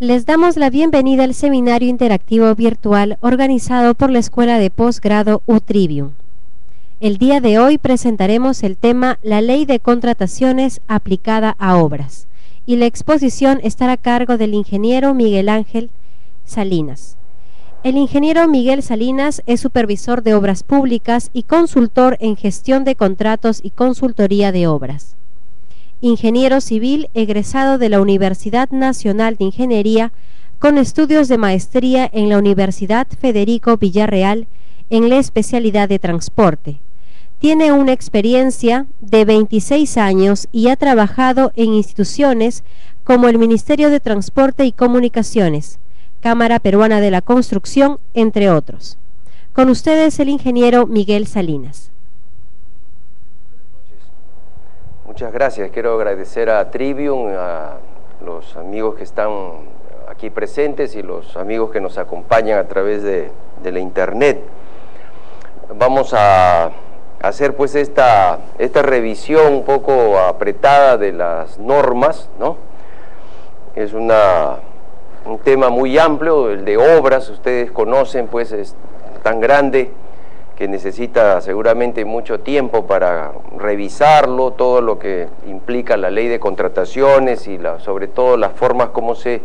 Les damos la bienvenida al seminario interactivo virtual organizado por la Escuela de Posgrado UTrivium. El día de hoy presentaremos el tema La Ley de Contrataciones aplicada a obras, y la exposición estará a cargo del ingeniero Miguel Ángel Salinas. El ingeniero Miguel Salinas es supervisor de obras públicas y consultor en gestión de contratos y consultoría de obras. Ingeniero civil egresado de la Universidad Nacional de Ingeniería con estudios de maestría en la Universidad Federico Villarreal en la especialidad de transporte. Tiene una experiencia de 26 años y ha trabajado en instituciones como el Ministerio de Transporte y Comunicaciones, Cámara Peruana de la Construcción, entre otros. Con ustedes el ingeniero Miguel Salinas. Muchas gracias. Quiero agradecer a Trivium, a los amigos que están aquí presentes y los amigos que nos acompañan a través de la internet. Vamos a hacer pues esta revisión un poco apretada de las normas, ¿no? Es un tema muy amplio, el de obras, ustedes conocen, pues es tan grande que necesita seguramente mucho tiempo para revisarlo, todo lo que implica la ley de contrataciones y sobre todo las formas como se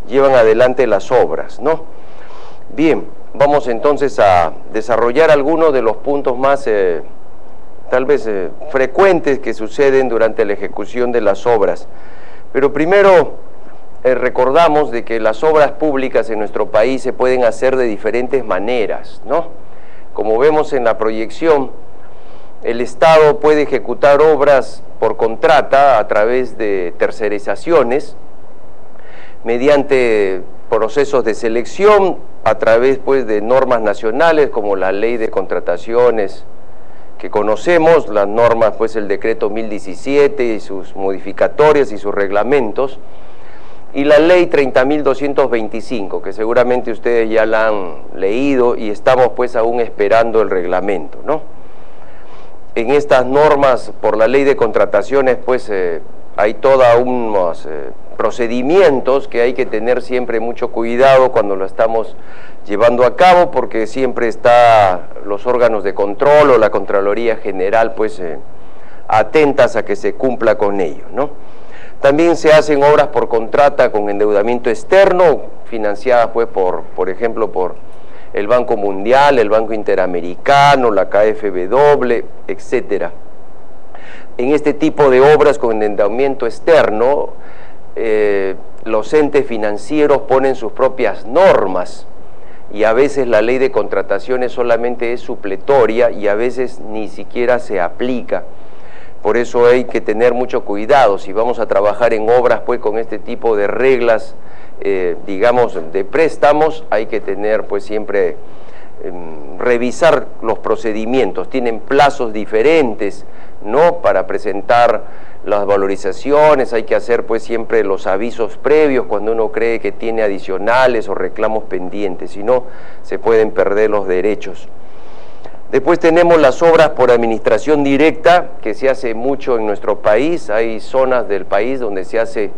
llevan adelante las obras, ¿no? Bien, vamos entonces a desarrollar algunos de los puntos más tal vez frecuentes que suceden durante la ejecución de las obras. Pero primero recordamos de que las obras públicas en nuestro país se pueden hacer de diferentes maneras, ¿no? Como vemos en la proyección, el Estado puede ejecutar obras por contrata a través de tercerizaciones, mediante procesos de selección, a través pues de normas nacionales como la Ley de Contrataciones que conocemos, las normas pues el Decreto 1017 y sus modificatorias y sus reglamentos, y la Ley 30.225, que seguramente ustedes ya la han leído y estamos pues aún esperando el reglamento, ¿no? En estas normas, por la Ley de Contrataciones, pues hay todos unos procedimientos que hay que tener siempre mucho cuidado cuando lo estamos llevando a cabo, porque siempre está los órganos de control o la Contraloría General pues atentas a que se cumpla con ello, ¿no? También se hacen obras por contrata con endeudamiento externo, financiadas pues por ejemplo, por el Banco Mundial, el Banco Interamericano, la KfW, etcétera. En este tipo de obras con endeudamiento externo, los entes financieros ponen sus propias normas y a veces la ley de contrataciones solamente es supletoria y a veces ni siquiera se aplica. Por eso hay que tener mucho cuidado. Si vamos a trabajar en obras pues con este tipo de reglas, digamos, de préstamos, hay que tener pues siempre, revisar los procedimientos. Tienen plazos diferentes, ¿no? Para presentar las valorizaciones, hay que hacer pues siempre los avisos previos cuando uno cree que tiene adicionales o reclamos pendientes, si no se pueden perder los derechos. Después tenemos las obras por administración directa, que se hace mucho en nuestro país. Hay zonas del país donde se hace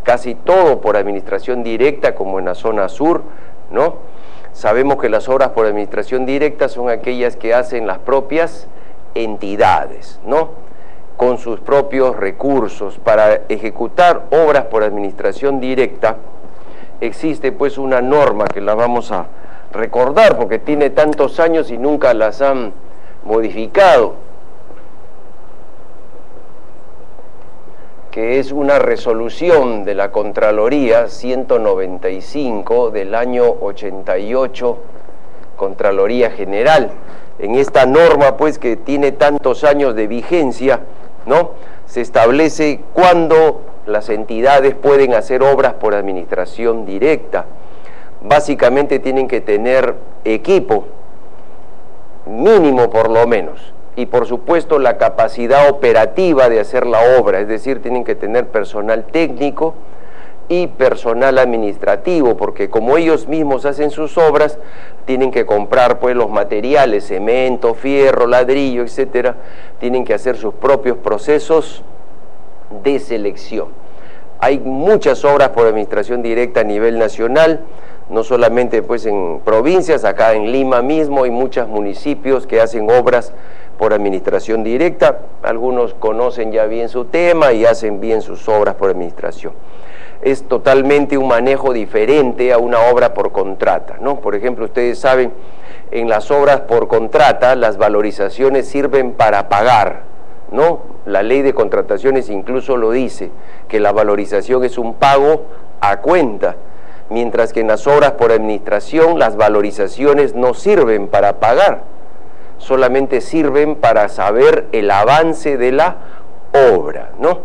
casi todo por administración directa, como en la zona sur, ¿no? Sabemos que las obras por administración directa son aquellas que hacen las propias entidades, ¿no? Con sus propios recursos. Para ejecutar obras por administración directa, existe pues una norma que la vamos a recordar porque tiene tantos años y nunca las han modificado, que es una resolución de la Contraloría 195 del año 88, Contraloría General. En esta norma pues que tiene tantos años de vigencia, ¿no? Se establece cuándo las entidades pueden hacer obras por administración directa. Básicamente tienen que tener equipo, mínimo por lo menos, y por supuesto la capacidad operativa de hacer la obra, es decir, tienen que tener personal técnico y personal administrativo, porque como ellos mismos hacen sus obras, tienen que comprar pues los materiales, cemento, fierro, ladrillo, etcétera, tienen que hacer sus propios procesos de selección. Hay muchas obras por administración directa a nivel nacional, no solamente pues en provincias, acá en Lima mismo hay muchos municipios que hacen obras por administración directa. Algunos conocen ya bien su tema y hacen bien sus obras por administración. Es totalmente un manejo diferente a una obra por contrata, ¿no? Por ejemplo, ustedes saben, en las obras por contrata las valorizaciones sirven para pagar, ¿no? La ley de contrataciones incluso lo dice, que la valorización es un pago a cuenta, mientras que en las obras por administración las valorizaciones no sirven para pagar, solamente sirven para saber el avance de la obra, ¿no?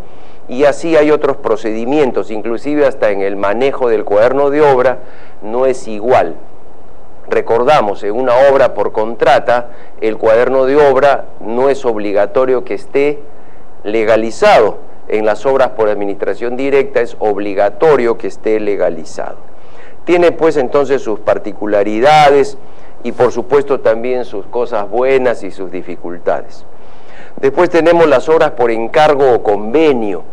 Y así hay otros procedimientos, inclusive hasta en el manejo del cuaderno de obra no es igual. Recordamos, en una obra por contrata, el cuaderno de obra no es obligatorio que esté legalizado. En las obras por administración directa es obligatorio que esté legalizado. Tiene pues entonces sus particularidades y por supuesto también sus cosas buenas y sus dificultades. Después tenemos las obras por encargo o convenio.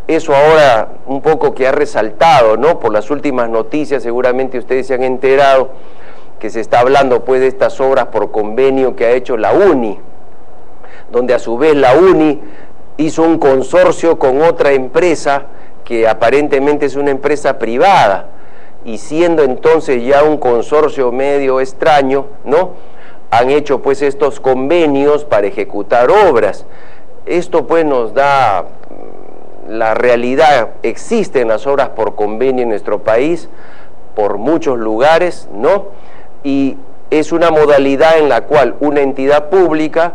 Eso ahora un poco que ha resaltado, ¿no? Por las últimas noticias seguramente ustedes se han enterado que se está hablando pues de estas obras por convenio que ha hecho la UNI, donde a su vez la UNI hizo un consorcio con otra empresa que aparentemente es una empresa privada, y siendo entonces ya un consorcio medio extraño, ¿no? Han hecho pues estos convenios para ejecutar obras. Esto pues nos da la realidad. Existen las obras por convenio en nuestro país, por muchos lugares, ¿no? Y es una modalidad en la cual una entidad pública,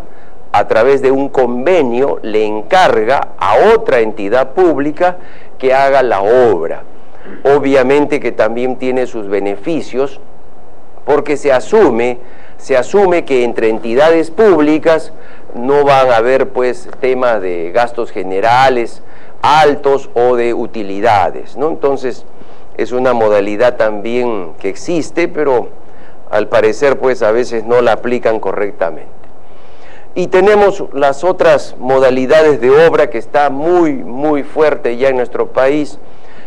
a través de un convenio, le encarga a otra entidad pública que haga la obra. Obviamente que también tiene sus beneficios, porque se asume que entre entidades públicas no van a haber pues temas de gastos generales altos o de utilidades, ¿no? Entonces es una modalidad también que existe, pero al parecer pues a veces no la aplican correctamente. Y tenemos las otras modalidades de obra que está muy fuerte ya en nuestro país,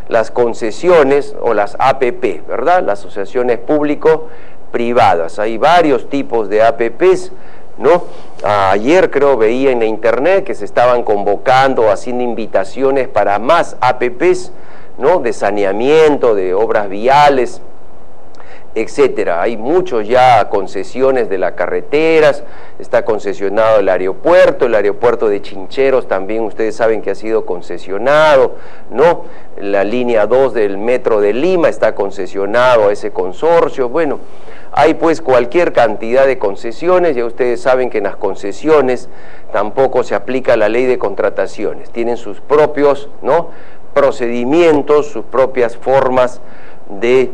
las concesiones o las APP, ¿verdad? Las asociaciones público-privadas. Hay varios tipos de APPs, ¿no? Ayer creo veía en la internet que se estaban convocando, haciendo invitaciones para más APPs, ¿no? De saneamiento, de obras viales, etcétera. Hay muchos ya concesiones de las carreteras, está concesionado el aeropuerto de Chincheros también ustedes saben que ha sido concesionado, ¿no? La línea 2 del metro de Lima está concesionado a ese consorcio. Bueno, hay pues cualquier cantidad de concesiones. Ya ustedes saben que en las concesiones tampoco se aplica la ley de contrataciones, tienen sus propios, ¿no? Procedimientos, sus propias formas de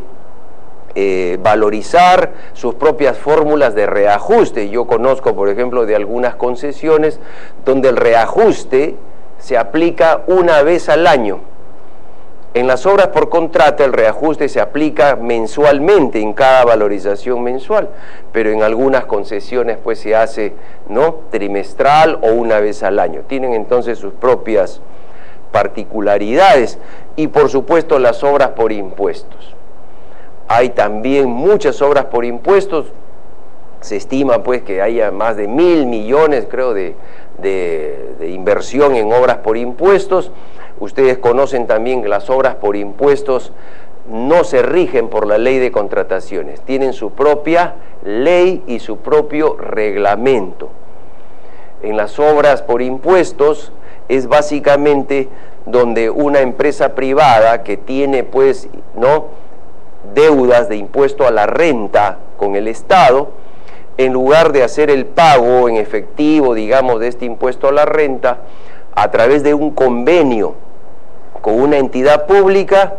valorizar, sus propias fórmulas de reajuste. Yo conozco, por ejemplo, de algunas concesiones donde el reajuste se aplica una vez al año. En las obras por contrata el reajuste se aplica mensualmente en cada valorización mensual, pero en algunas concesiones pues se hace, ¿no? Trimestral o una vez al año. Tienen entonces sus propias particularidades. Y por supuesto las obras por impuestos. Hay también muchas obras por impuestos. Se estima pues que haya más de 1.000 millones, creo, de inversión en obras por impuestos. Ustedes conocen también que las obras por impuestos no se rigen por la ley de contrataciones, tienen su propia ley y su propio reglamento. En las obras por impuestos es básicamente donde una empresa privada que tiene pues, ¿no?, deudas de impuesto a la renta con el Estado, en lugar de hacer el pago en efectivo, digamos, de este impuesto a la renta, a través de un convenio con una entidad pública,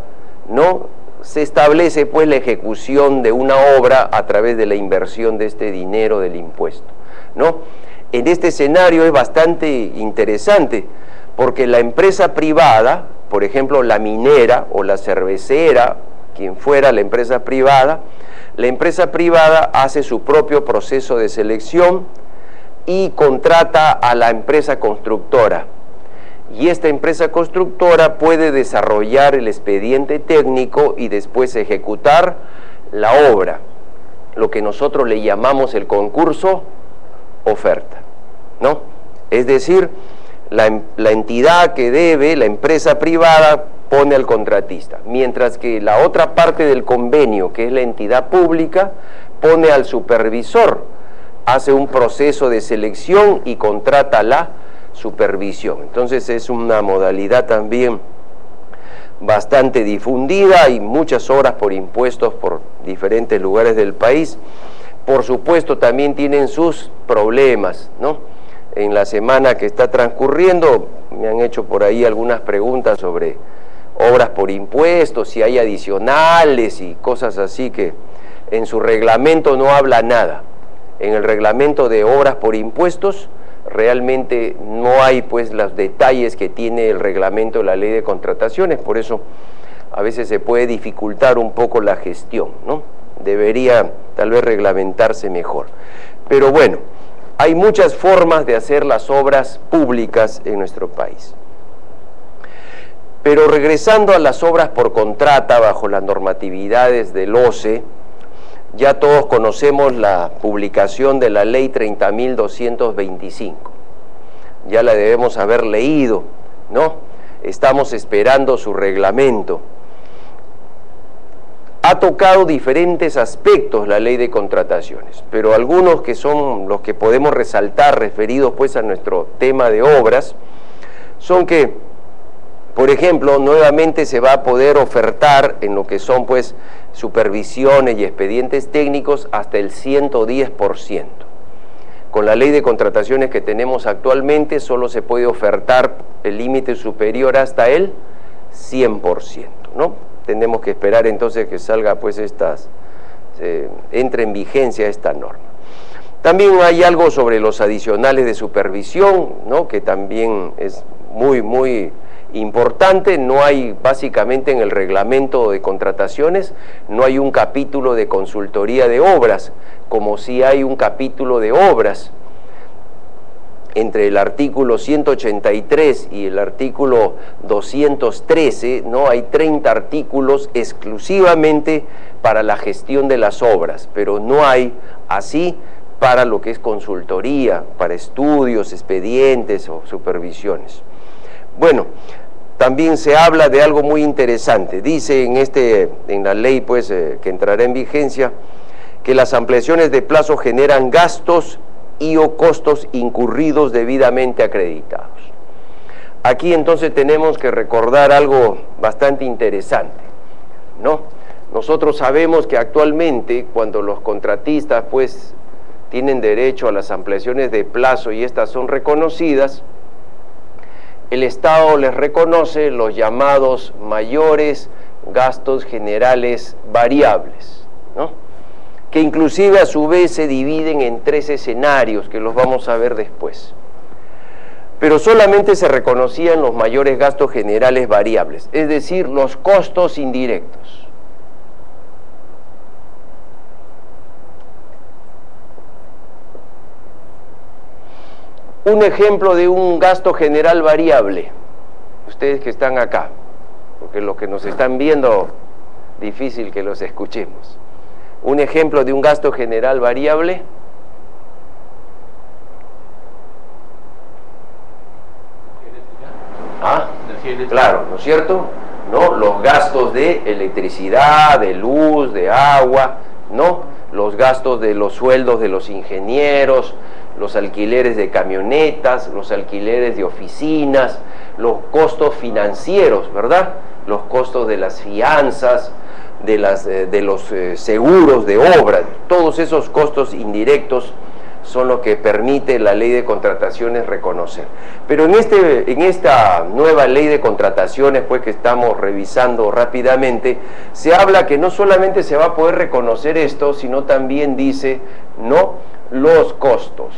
¿no?, se establece pues la ejecución de una obra a través de la inversión de este dinero del impuesto, ¿no? En este escenario es bastante interesante, porque la empresa privada, por ejemplo la minera o la cervecera, quien fuera la empresa privada hace su propio proceso de selección y contrata a la empresa constructora. y esta empresa constructora puede desarrollar el expediente técnico y después ejecutar la obra, lo que nosotros le llamamos el concurso oferta, ¿no? Es decir, la entidad que debe, la empresa privada, pone al contratista, mientras que la otra parte del convenio, que es la entidad pública, pone al supervisor, hace un proceso de selección y contrata la supervisión. Entonces es una modalidad también bastante difundida, y muchas obras por impuestos por diferentes lugares del país. Por supuesto también tienen sus problemas, ¿no? En la semana que está transcurriendo me han hecho por ahí algunas preguntas sobre obras por impuestos, si hay adicionales y cosas así, que en su reglamento no habla nada. En el reglamento de obras por impuestos realmente no hay pues los detalles que tiene el reglamento de la ley de contrataciones, por eso a veces se puede dificultar un poco la gestión, ¿no? Debería tal vez reglamentarse mejor. Pero bueno, hay muchas formas de hacer las obras públicas en nuestro país. Pero regresando a las obras por contrata bajo las normatividades del OCE, ya todos conocemos la publicación de la ley 30.225. Ya la debemos haber leído, ¿no? Estamos esperando su reglamento. Ha tocado diferentes aspectos la ley de contrataciones, pero algunos que son los que podemos resaltar referidos pues a nuestro tema de obras, son que, por ejemplo, nuevamente se va a poder ofertar en lo que son pues supervisiones y expedientes técnicos hasta el 110%. Con la ley de contrataciones que tenemos actualmente solo se puede ofertar el límite superior hasta el 100%, ¿no? Tenemos que esperar entonces que salga pues entre en vigencia esta norma. También hay algo sobre los adicionales de supervisión, ¿no? Que también es muy importante. No hay, básicamente en el reglamento de contrataciones, no hay un capítulo de consultoría de obras, como si hay un capítulo de obras. Entre el artículo 183 y el artículo 213, ¿no? Hay 30 artículos exclusivamente para la gestión de las obras, pero no hay así para lo que es consultoría, para estudios, expedientes o supervisiones. Bueno, también se habla de algo muy interesante. Dice en la ley pues que entrará en vigencia, que las ampliaciones de plazo generan gastos y o costos incurridos debidamente acreditados. Aquí entonces tenemos que recordar algo bastante interesante, ¿no? Nosotros sabemos que actualmente cuando los contratistas pues tienen derecho a las ampliaciones de plazo y estas son reconocidas, el Estado les reconoce los llamados mayores gastos generales variables, ¿no? Que inclusive a su vez se dividen en 3 escenarios, que los vamos a ver después. Pero solamente se reconocían los mayores gastos generales variables, es decir, los costos indirectos. Un ejemplo de un gasto general variable, ustedes que están acá, porque los que nos están viendo, difícil que los escuchemos. Un ejemplo de un gasto general variable. Ah, claro, ¿no es cierto? ¿No? Los gastos de electricidad, de luz, de agua, ¿no? Los gastos de los sueldos de los ingenieros, los alquileres de camionetas, los alquileres de oficinas, los costos financieros, ¿verdad? Los costos de las fianzas, de los seguros de obra. Todos esos costos indirectos son lo que permite la ley de contrataciones reconocer. Pero en esta nueva ley de contrataciones pues que estamos revisando rápidamente, se habla que no solamente se va a poder reconocer esto, sino también dice, ¿no?, los costos.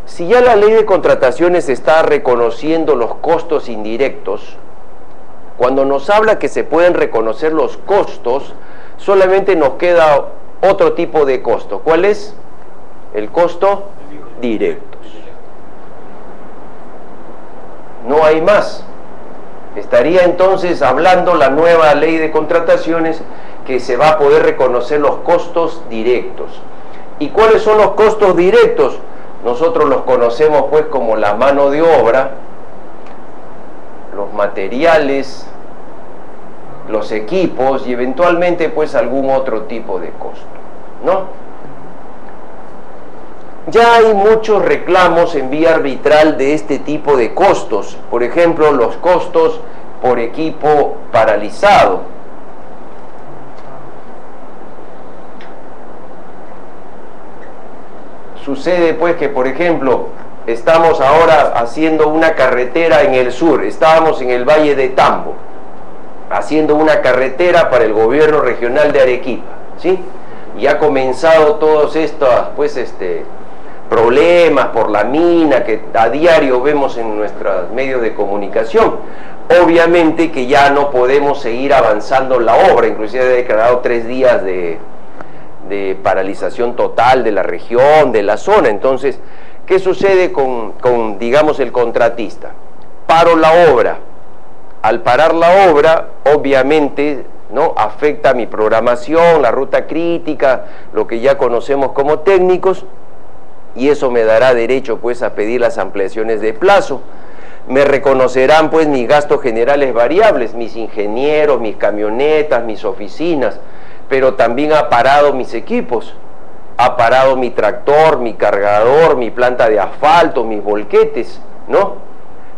Si ya la ley de contrataciones está reconociendo los costos indirectos, cuando nos habla que se pueden reconocer los costos, solamente nos queda otro tipo de costo. ¿Cuál es? El costo directos. no hay más. Estaría entonces hablando la nueva ley de contrataciones que se va a poder reconocer los costos directos. ¿Y cuáles son los costos directos? Nosotros los conocemos pues como la mano de obra, los materiales, los equipos y eventualmente pues algún otro tipo de costo, ¿no? Ya hay muchos reclamos en vía arbitral de este tipo de costos, por ejemplo los costos por equipo paralizado. Sucede pues que, por ejemplo, estamos ahora haciendo una carretera en el sur, estábamos en el Valle de Tambo, haciendo una carretera para el gobierno regional de Arequipa, ¿sí? Y ha comenzado todos estos, pues, problemas por la mina que a diario vemos en nuestros medios de comunicación. Obviamente que ya no podemos seguir avanzando la obra, inclusive ha declarado 3 días de paralización total de la región, de la zona. Entonces, ¿qué sucede con digamos, el contratista? Paro la obra. Al parar la obra, obviamente, ¿no?, afecta mi programación, la ruta crítica, lo que ya conocemos como técnicos, y eso me dará derecho, pues, a pedir las ampliaciones de plazo. Me reconocerán, pues, mis gastos generales variables, mis ingenieros, mis camionetas, mis oficinas, pero también ha parado mis equipos, ha parado mi tractor, mi cargador, mi planta de asfalto, mis volquetes, ¿no?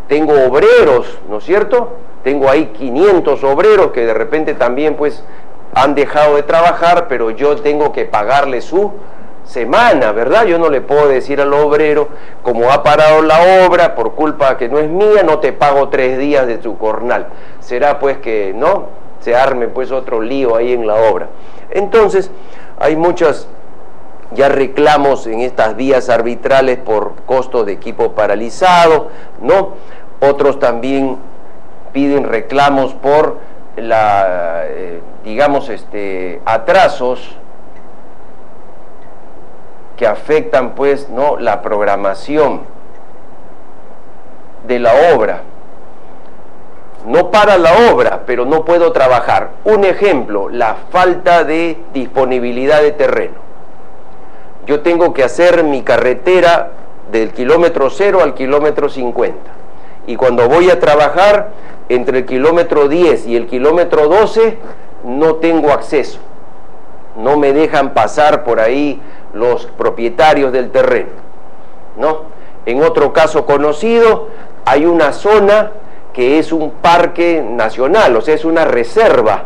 Tengo obreros, ¿no es cierto? Tengo ahí 500 obreros que de repente también pues han dejado de trabajar, pero yo tengo que pagarle su semana, ¿verdad? Yo no le puedo decir al obrero, como ha parado la obra por culpa que no es mía, no te pago 3 días de tu jornal. Será pues que, ¿no?, se arme pues otro lío ahí en la obra. Entonces, hay muchos ya reclamos en estas vías arbitrales por costos de equipo paralizado, ¿no? Otros también piden reclamos por digamos, atrasos que afectan pues, ¿no?, la programación de la obra. No para la obra, pero no puedo trabajar. Un ejemplo, la falta de disponibilidad de terreno. Yo tengo que hacer mi carretera del kilómetro 0 al kilómetro 50. Y cuando voy a trabajar, entre el kilómetro 10 y el kilómetro 12, no tengo acceso. No me dejan pasar por ahí los propietarios del terreno, ¿no? En otro caso conocido, hay una zona que es un parque nacional, o sea, es una reserva.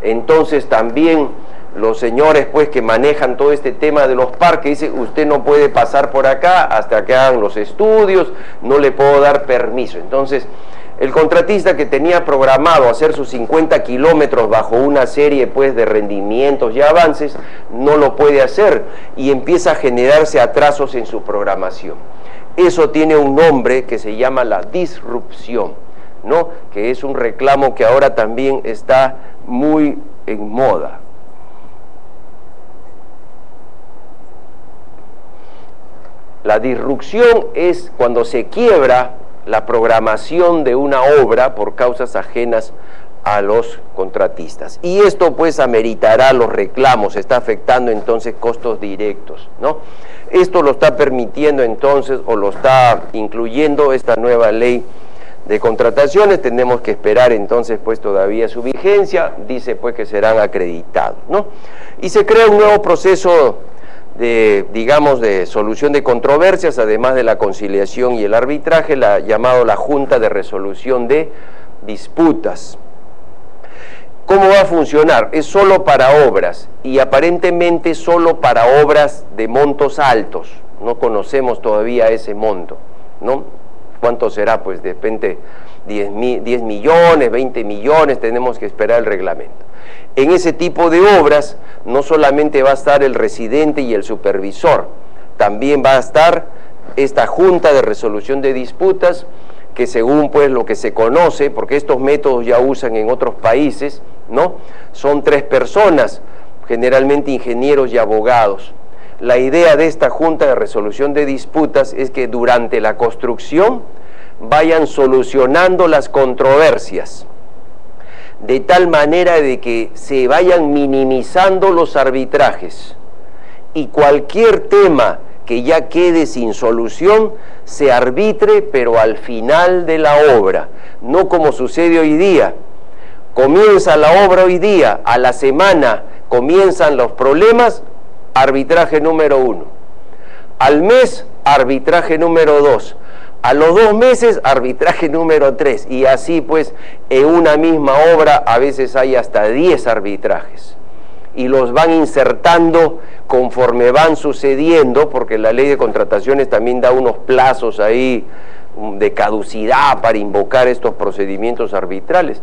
Entonces también los señores pues que manejan todo este tema de los parques dicen, usted no puede pasar por acá hasta que hagan los estudios, no le puedo dar permiso. Entonces el contratista que tenía programado hacer sus 50 kilómetros bajo una serie pues de rendimientos y avances, no lo puede hacer y empieza a generarse atrasos en su programación. Eso tiene un nombre que se llama la disrupción, ¿no?, que es un reclamo que ahora también está muy en moda. La disrupción es cuando se quiebra la programación de una obra por causas ajenas a los contratistas. Y esto pues ameritará los reclamos, está afectando entonces costos directos, ¿no? Esto lo está permitiendo entonces, o lo está incluyendo esta nueva ley de contrataciones. Tenemos que esperar entonces pues todavía su vigencia, dice pues que serán acreditados, ¿no? Y se crea un nuevo proceso de, digamos, de solución de controversias, además de la conciliación y el arbitraje, llamado la Junta de Resolución de Disputas. ¿Cómo va a funcionar? Es solo para obras y aparentemente solo para obras de montos altos. No conocemos todavía ese monto, ¿no? ¿Cuánto será? Pues de repente 10 millones, 20 millones, tenemos que esperar el reglamento. En ese tipo de obras no solamente va a estar el residente y el supervisor, también va a estar esta Junta de Resolución de Disputas, que según pues lo que se conoce, porque estos métodos ya usan en otros países, ¿no?, son 3 personas, generalmente ingenieros y abogados. La idea de esta Junta de Resolución de Disputas es que durante la construcción vayan solucionando las controversias, de tal manera de que se vayan minimizando los arbitrajes y cualquier tema que ya quede sin solución se arbitre, pero al final de la obra, no como sucede hoy día. Comienza la obra hoy día, a la semana comienzan los problemas, arbitraje número 1. Al mes, arbitraje número 2. A los 2 meses, arbitraje número 3. Y así pues, en una misma obra, a veces hay hasta 10 arbitrajes. Y los van insertando conforme van sucediendo, porque la ley de contrataciones también da unos plazos ahí de caducidad para invocar estos procedimientos arbitrales.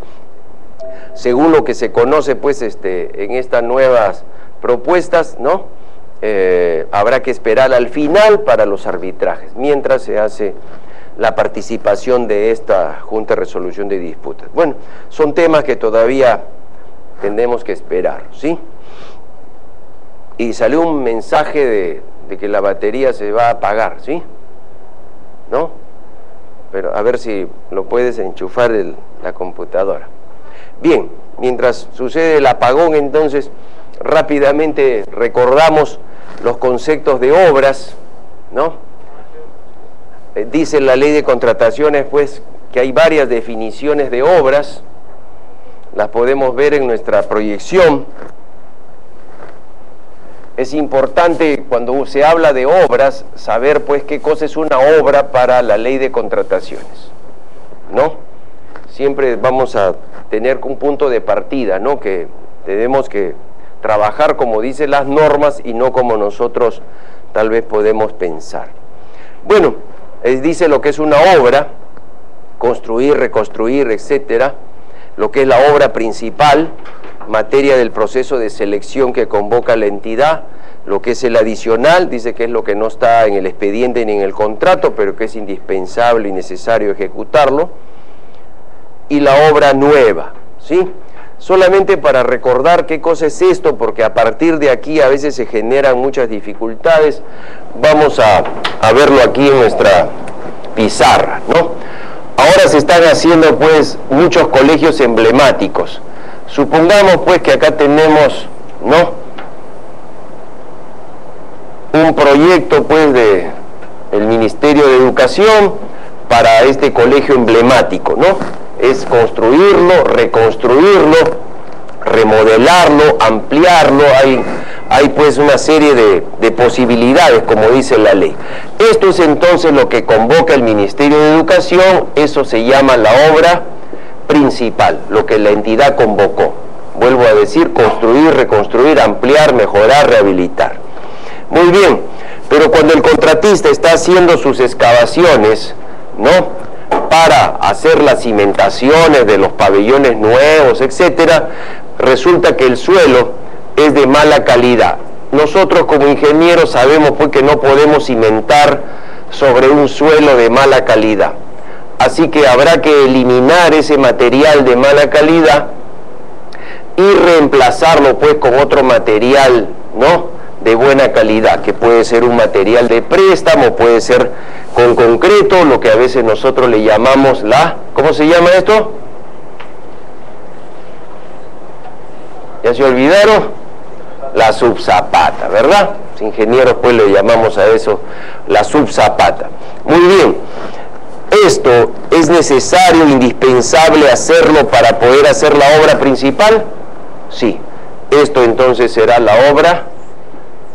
Según lo que se conoce pues en estas nuevas propuestas, ¿no? Habrá que esperar al final para los arbitrajes, mientras se hace la participación de esta Junta de Resolución de Disputas. Bueno, son temas que todavía tendremos que esperar, ¿sí? Y salió un mensaje de que la batería se va a apagar, ¿sí? ¿No? Pero a ver si lo puedes enchufar la computadora. Bien, mientras sucede el apagón, entonces, rápidamente recordamos los conceptos de obras, ¿no? Dice la ley de contrataciones, pues, que hay varias definiciones de obras, las podemos ver en nuestra proyección. Es importante, cuando se habla de obras, saber, pues, qué cosa es una obra para la ley de contrataciones, ¿no? Siempre vamos a tener un punto de partida, ¿no? Que tenemos que trabajar como dicen las normas y no como nosotros tal vez podemos pensar. Bueno, dice lo que es una obra, construir, reconstruir, etcétera, lo que es la obra principal, materia del proceso de selección que convoca la entidad, lo que es el adicional, dice que es lo que no está en el expediente ni en el contrato, pero que es indispensable y necesario ejecutarlo, y la obra nueva, ¿sí? Solamente para recordar qué cosa es esto, porque a partir de aquí a veces se generan muchas dificultades, vamos a verlo aquí en nuestra pizarra, ¿no? Ahora se están haciendo pues muchos colegios emblemáticos. Supongamos pues que acá tenemos, ¿no?, un proyecto pues del Ministerio de Educación para este colegio emblemático, ¿no? Es construirlo, reconstruirlo, remodelarlo, ampliarlo, hay pues una serie de posibilidades, como dice la ley. Esto es entonces lo que convoca el Ministerio de Educación, eso se llama la obra principal, lo que la entidad convocó. Vuelvo a decir, construir, reconstruir, ampliar, mejorar, rehabilitar. Muy bien, pero cuando el contratista está haciendo sus excavaciones, ¿no?, para hacer las cimentaciones de los pabellones nuevos, etcétera, resulta que el suelo es de mala calidad. Nosotros como ingenieros sabemos pues que no podemos cimentar sobre un suelo de mala calidad. Así que habrá que eliminar ese material de mala calidad y reemplazarlo pues con otro material, ¿no?, de buena calidad, que puede ser un material de préstamo, puede ser con concreto, lo que a veces nosotros le llamamos ¿cómo se llama esto? ¿Ya se olvidaron? La subzapata, ¿verdad? Los ingenieros pues le llamamos a eso la subzapata. Muy bien, ¿esto es necesario, indispensable hacerlo para poder hacer la obra principal? Sí, esto entonces será la obra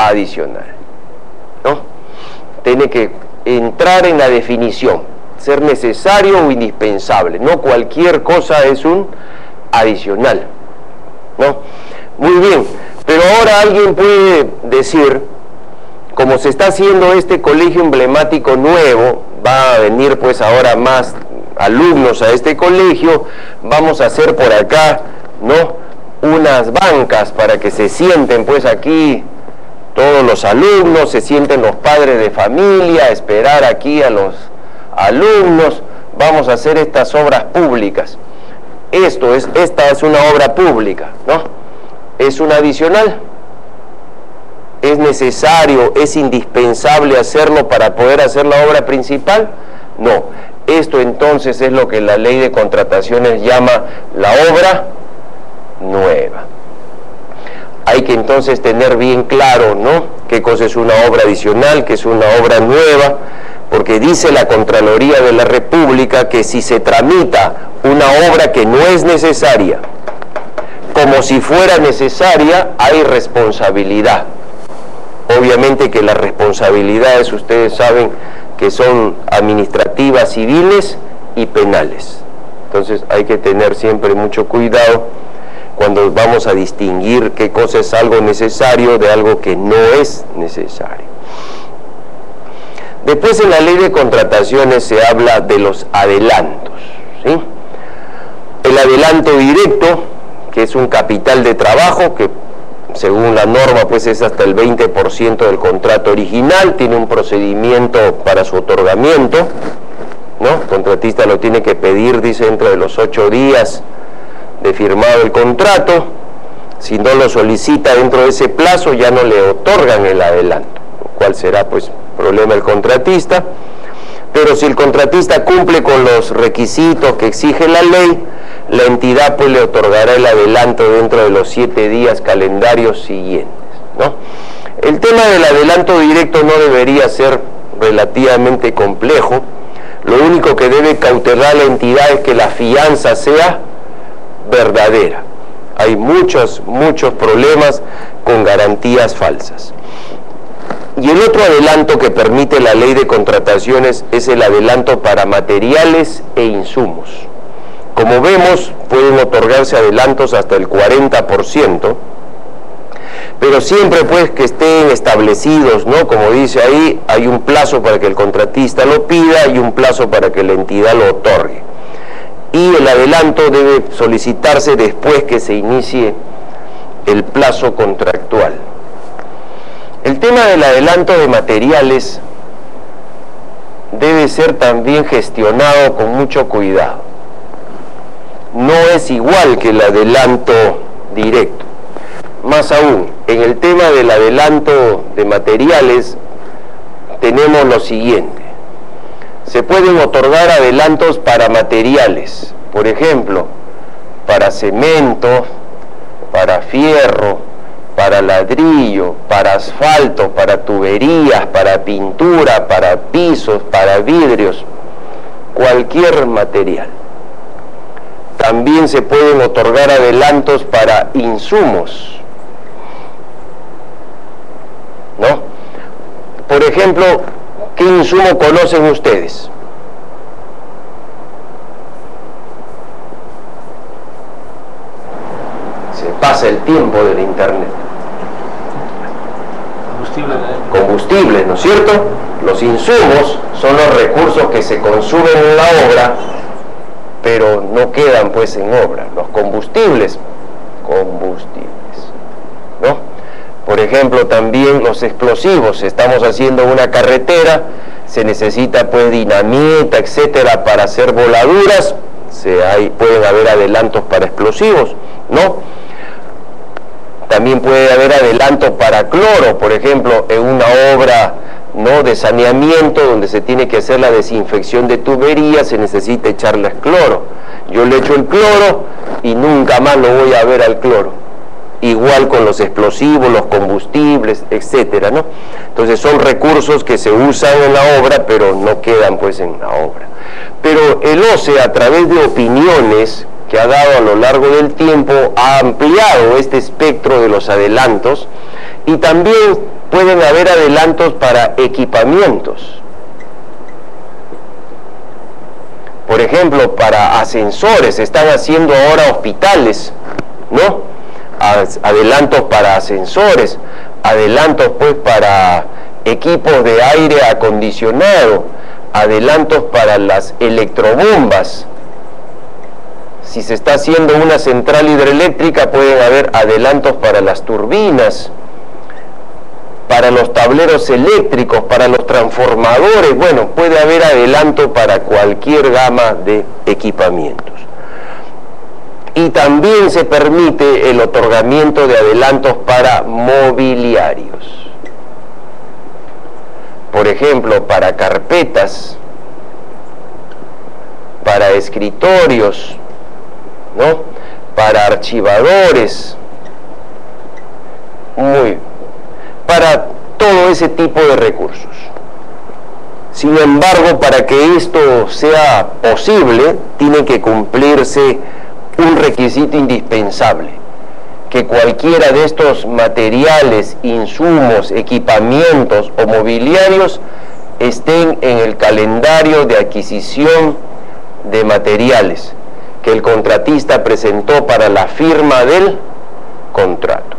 adicional, ¿no? Tiene que entrar en la definición, ser necesario o indispensable, no cualquier cosa es un adicional, ¿no? Muy bien, pero ahora alguien puede decir, como se está haciendo este colegio emblemático nuevo, va a venir pues ahora más alumnos a este colegio, vamos a hacer por acá, ¿no?, unas bancas para que se sienten pues aquí todos los alumnos, se sienten los padres de familia, esperar aquí a los alumnos, vamos a hacer estas obras públicas. Esta es una obra pública, ¿no? ¿Es un adicional? ¿Es necesario, es indispensable hacerlo para poder hacer la obra principal? No, Esto entonces es lo que la ley de contrataciones llama la obra nueva. Hay que entonces tener bien claro, ¿no?, qué cosa es una obra adicional, qué es una obra nueva, porque dice la Contraloría de la República que si se tramita una obra que no es necesaria, como si fuera necesaria, hay responsabilidad. Obviamente que las responsabilidades, ustedes saben que son administrativas, civiles y penales. Entonces hay que tener siempre mucho cuidado cuando vamos a distinguir qué cosa es algo necesario de algo que no es necesario. Después en la ley de contrataciones se habla de los adelantos, ¿sí? El adelanto directo, que es un capital de trabajo que según la norma pues es hasta el 20% del contrato original, tiene un procedimiento para su otorgamiento, ¿no? El contratista lo tiene que pedir, dice, dentro de los 8 días de firmado el contrato. Si no lo solicita dentro de ese plazo, ya no le otorgan el adelanto, lo cual será pues problema del contratista. Pero si el contratista cumple con los requisitos que exige la ley, la entidad pues le otorgará el adelanto dentro de los 7 días calendarios siguientes, ¿no? El tema del adelanto directo no debería ser relativamente complejo. Lo único que debe cautelar la entidad es que la fianza sea verdadera. Hay muchos problemas con garantías falsas. Y el otro adelanto que permite la ley de contrataciones es el adelanto para materiales e insumos. Como vemos, pueden otorgarse adelantos hasta el 40%, pero siempre pues que estén establecidos, ¿no? Como dice ahí, hay un plazo para que el contratista lo pida y un plazo para que la entidad lo otorgue. Y el adelanto debe solicitarse después que se inicie el plazo contractual. El tema del adelanto de materiales debe ser también gestionado con mucho cuidado. No es igual que el adelanto directo. Más aún, en el tema del adelanto de materiales tenemos lo siguiente. Se pueden otorgar adelantos para materiales, por ejemplo, para cemento, para fierro, para ladrillo, para asfalto, para tuberías, para pintura, para pisos, para vidrios, cualquier material. También se pueden otorgar adelantos para insumos, ¿no? Por ejemplo, ¿qué insumo conocen ustedes? Se pasa el tiempo del internet. Combustibles, ¿no es cierto? Los insumos son los recursos que se consumen en la obra, pero no quedan pues en obra. Los combustibles, ¿no? Por ejemplo, también los explosivos. Estamos haciendo una carretera, se necesita pues dinamita, etcétera, para hacer voladuras. Pueden haber adelantos para explosivos, ¿no? También puede haber adelantos para cloro, por ejemplo, en una obra, ¿no?, de saneamiento donde se tiene que hacer la desinfección de tuberías, se necesita echarles cloro. Yo le echo el cloro y nunca más lo voy a ver al cloro. Igual con los explosivos, los combustibles, etcétera, ¿no? Entonces son recursos que se usan en la obra, pero no quedan pues en la obra. Pero el OCE, a través de opiniones que ha dado a lo largo del tiempo, ha ampliado este espectro de los adelantos, y también pueden haber adelantos para equipamientos. Por ejemplo, para ascensores, están haciendo ahora hospitales, ¿no? Adelantos para ascensores, adelantos pues para equipos de aire acondicionado, adelantos para las electrobombas. Si se está haciendo una central hidroeléctrica, pueden haber adelantos para las turbinas, para los tableros eléctricos, para los transformadores. Bueno, puede haber adelanto para cualquier gama de equipamientos. Y también se permite el otorgamiento de adelantos para mobiliarios. Por ejemplo, para carpetas, para escritorios, ¿no? Para archivadores, para todo ese tipo de recursos. Sin embargo, para que esto sea posible, tiene que cumplirse un requisito indispensable, que cualquiera de estos materiales, insumos, equipamientos o mobiliarios estén en el calendario de adquisición de materiales que el contratista presentó para la firma del contrato.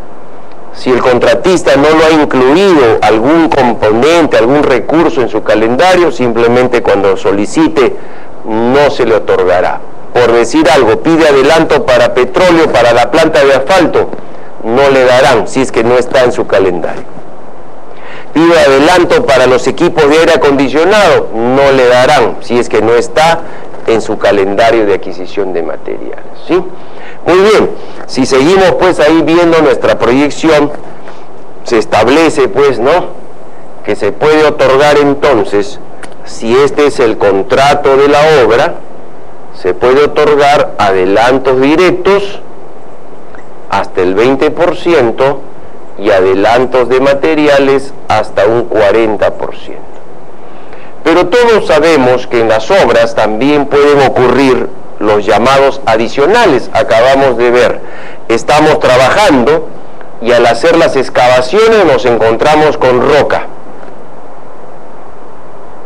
Si el contratista no lo ha incluido algún componente, algún recurso en su calendario, simplemente cuando solicite no se le otorgará. Por decir algo, pide adelanto para petróleo, para la planta de asfalto, no le darán si es que no está en su calendario. Pide adelanto para los equipos de aire acondicionado, no le darán si es que no está en su calendario de adquisición de materiales, ¿sí? Muy bien, si seguimos pues ahí viendo nuestra proyección, se establece pues, ¿no?, que se puede otorgar entonces, si este es el contrato de la obra, se puede otorgar adelantos directos hasta el 20% y adelantos de materiales hasta un 40%. Pero todos sabemos que en las obras también pueden ocurrir los llamados adicionales. Acabamos de ver, estamos trabajando y al hacer las excavaciones nos encontramos con roca.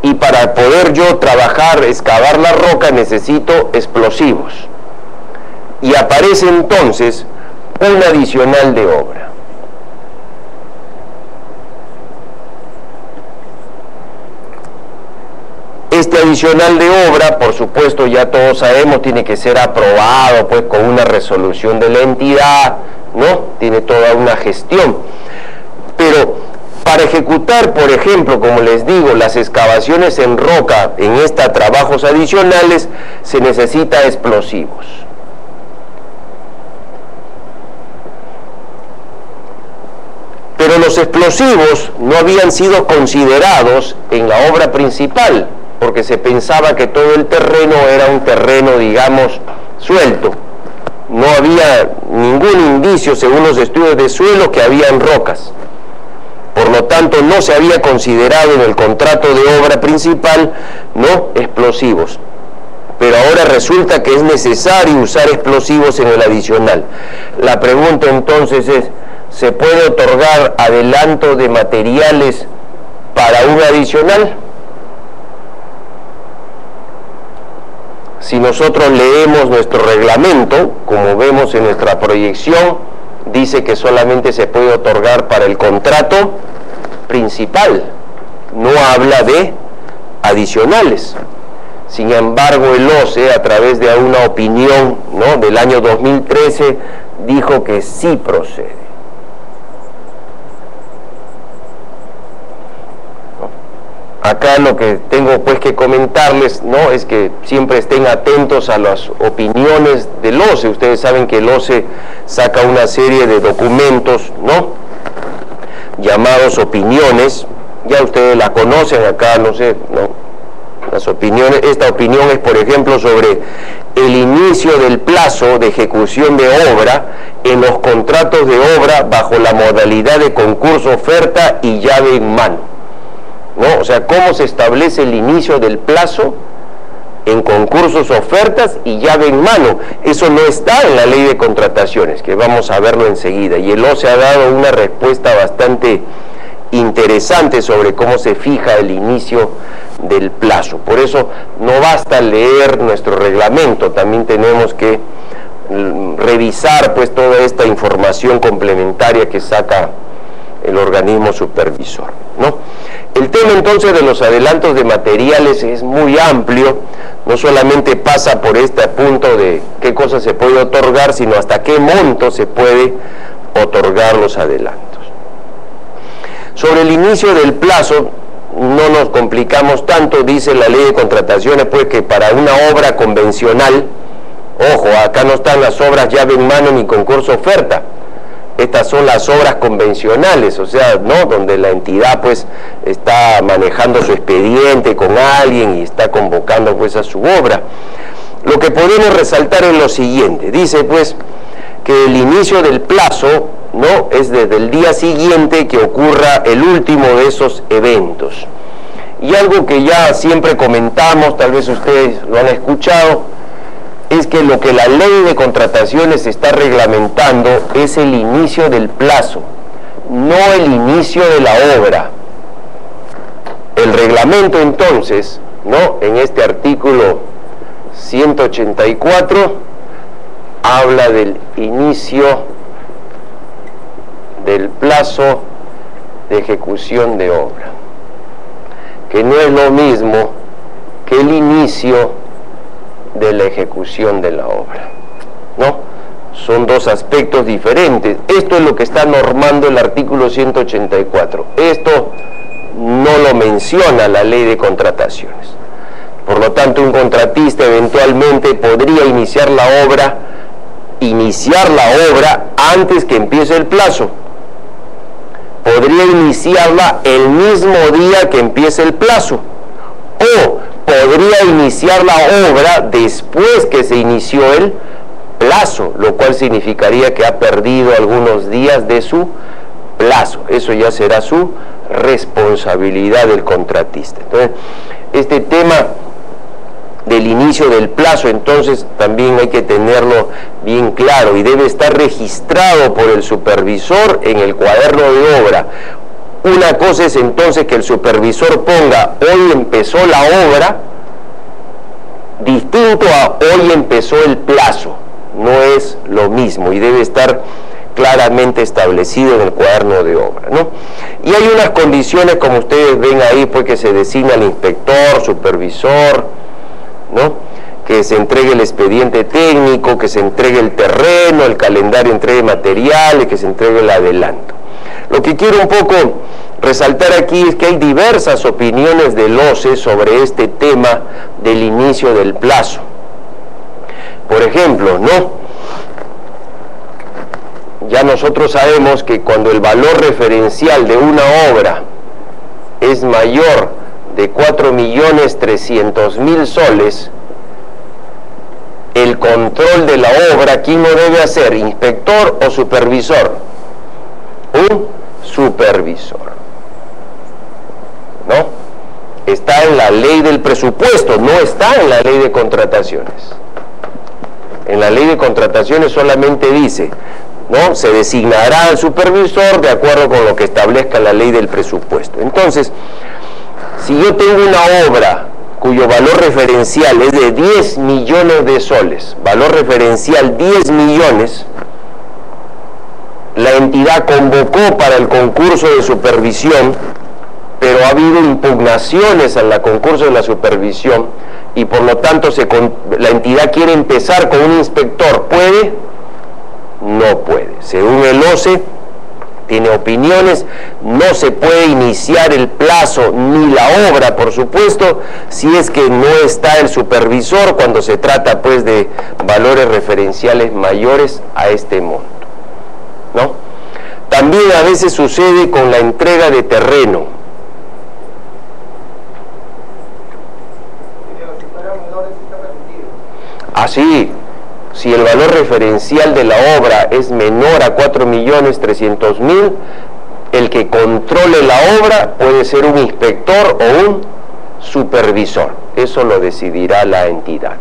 Y para poder yo trabajar, excavar la roca, necesito explosivos. Y aparece entonces un adicional de obra. Este adicional de obra, por supuesto, ya todos sabemos, tiene que ser aprobado pues con una resolución de la entidad, ¿no? Tiene toda una gestión. Pero para ejecutar, por ejemplo, como les digo, las excavaciones en roca, en estos trabajos adicionales, se necesita explosivos. Pero los explosivos no habían sido considerados en la obra principal, porque se pensaba que todo el terreno era un terreno, digamos, suelto. No había ningún indicio, según los estudios de suelo, que habían rocas. Por lo tanto, no se había considerado en el contrato de obra principal, ¿no?, explosivos. Pero ahora resulta que es necesario usar explosivos en el adicional. La pregunta entonces es, ¿se puede otorgar adelanto de materiales para un adicional? Si nosotros leemos nuestro reglamento, como vemos en nuestra proyección, dice que solamente se puede otorgar para el contrato principal, no habla de adicionales. Sin embargo, el OCE, a través de una opinión, ¿no?, del año 2013, dijo que sí procede. Acá lo que tengo pues que comentarles, ¿no?, es que siempre estén atentos a las opiniones del OCE. Ustedes saben que el OCE saca una serie de documentos, ¿no?, llamados opiniones. Ya ustedes la conocen acá, no sé, ¿no?, las opiniones. Esta opinión es, por ejemplo, sobre el inicio del plazo de ejecución de obra en los contratos de obra bajo la modalidad de concurso, oferta y llave en mano, ¿no? O sea, cómo se establece el inicio del plazo en concursos, ofertas y llave en mano. Eso no está en la ley de contrataciones, que vamos a verlo enseguida, y el OCE ha dado una respuesta bastante interesante sobre cómo se fija el inicio del plazo. Por eso no basta leer nuestro reglamento, también tenemos que revisar pues toda esta información complementaria que saca el organismo supervisor, ¿no? El tema entonces de los adelantos de materiales es muy amplio, no solamente pasa por este punto de qué cosa se puede otorgar, sino hasta qué monto se puede otorgar los adelantos. Sobre el inicio del plazo, no nos complicamos tanto, dice la ley de contrataciones, pues que para una obra convencional, ojo, acá no están las obras llave en mano ni concurso oferta, estas son las obras convencionales, o sea, ¿no?, donde la entidad pues está manejando su expediente con alguien y está convocando pues a su obra. lo que podemos resaltar es lo siguiente. Dice pues que el inicio del plazo, ¿no?, es desde el día siguiente que ocurra el último de esos eventos. Y algo que ya siempre comentamos, tal vez ustedes lo han escuchado, es que lo que la ley de contrataciones está reglamentando es el inicio del plazo, no el inicio de la obra. El reglamento entonces, ¿no?, en este artículo 184 habla del inicio del plazo de ejecución de obra, que no es lo mismo que el inicio de la ejecución de la obra, ¿no? Son dos aspectos diferentes. Esto es lo que está normando el artículo 184. Esto no lo menciona la ley de contrataciones. Por lo tanto, un contratista eventualmente podría iniciar la obra antes que empiece el plazo. Podría iniciarla el mismo día que empiece el plazo, o podría iniciar la obra después que se inició el plazo, lo cual significaría que ha perdido algunos días de su plazo. Eso ya será su responsabilidad del contratista. Entonces, este tema del inicio del plazo, entonces, también hay que tenerlo bien claro y debe estar registrado por el supervisor en el cuaderno de obra. Una cosa es entonces que el supervisor ponga hoy empezó la obra, distinto a hoy empezó el plazo. No es lo mismo y debe estar claramente establecido en el cuaderno de obra, ¿no? Y hay unas condiciones, como ustedes ven ahí, pues, que se designa el inspector, supervisor, ¿no?, que se entregue el expediente técnico, que se entregue el terreno, el calendario de entrega de materiales, que se entregue el adelanto. Lo que quiero un poco resaltar aquí es que hay diversas opiniones del OCE sobre este tema del inicio del plazo. Por ejemplo, ¿no?, ya nosotros sabemos que cuando el valor referencial de una obra es mayor de 4.300.000 soles, el control de la obra, ¿quién lo debe hacer? ¿Inspector o supervisor? Un supervisor, ¿no? Está en la ley del presupuesto, no está en la ley de contrataciones. En la ley de contrataciones solamente dice, ¿no?, se designará al supervisor de acuerdo con lo que establezca la ley del presupuesto. Entonces, si yo tengo una obra cuyo valor referencial es de 10 millones de soles, valor referencial 10 millones, la entidad convocó para el concurso de supervisión, pero ha habido impugnaciones en el concurso de la supervisión y por lo tanto la entidad quiere empezar con un inspector. ¿Puede? No puede. Según el OCE, tiene opiniones, no se puede iniciar el plazo ni la obra, por supuesto, si es que no está el supervisor cuando se trata pues de valores referenciales mayores a este monto, ¿no? También a veces sucede con la entrega de terreno. Así, si el valor referencial de la obra es menor a 4.300.000, el que controle la obra puede ser un inspector o un supervisor. Eso lo decidirá la entidad.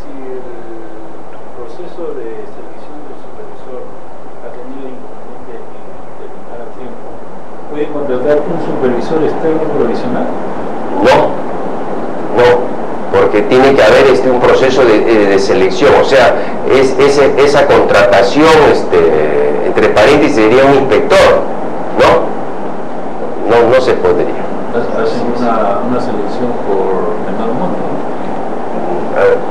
Si el proceso de selección del supervisor ha tenido inconveniente en terminar a tiempo, ¿puede contratar un supervisor externo provisional? No, porque tiene que haber un proceso de selección, o sea, esa contratación, entre paréntesis, sería un inspector, no se podría. Hacen una selección por menor monto.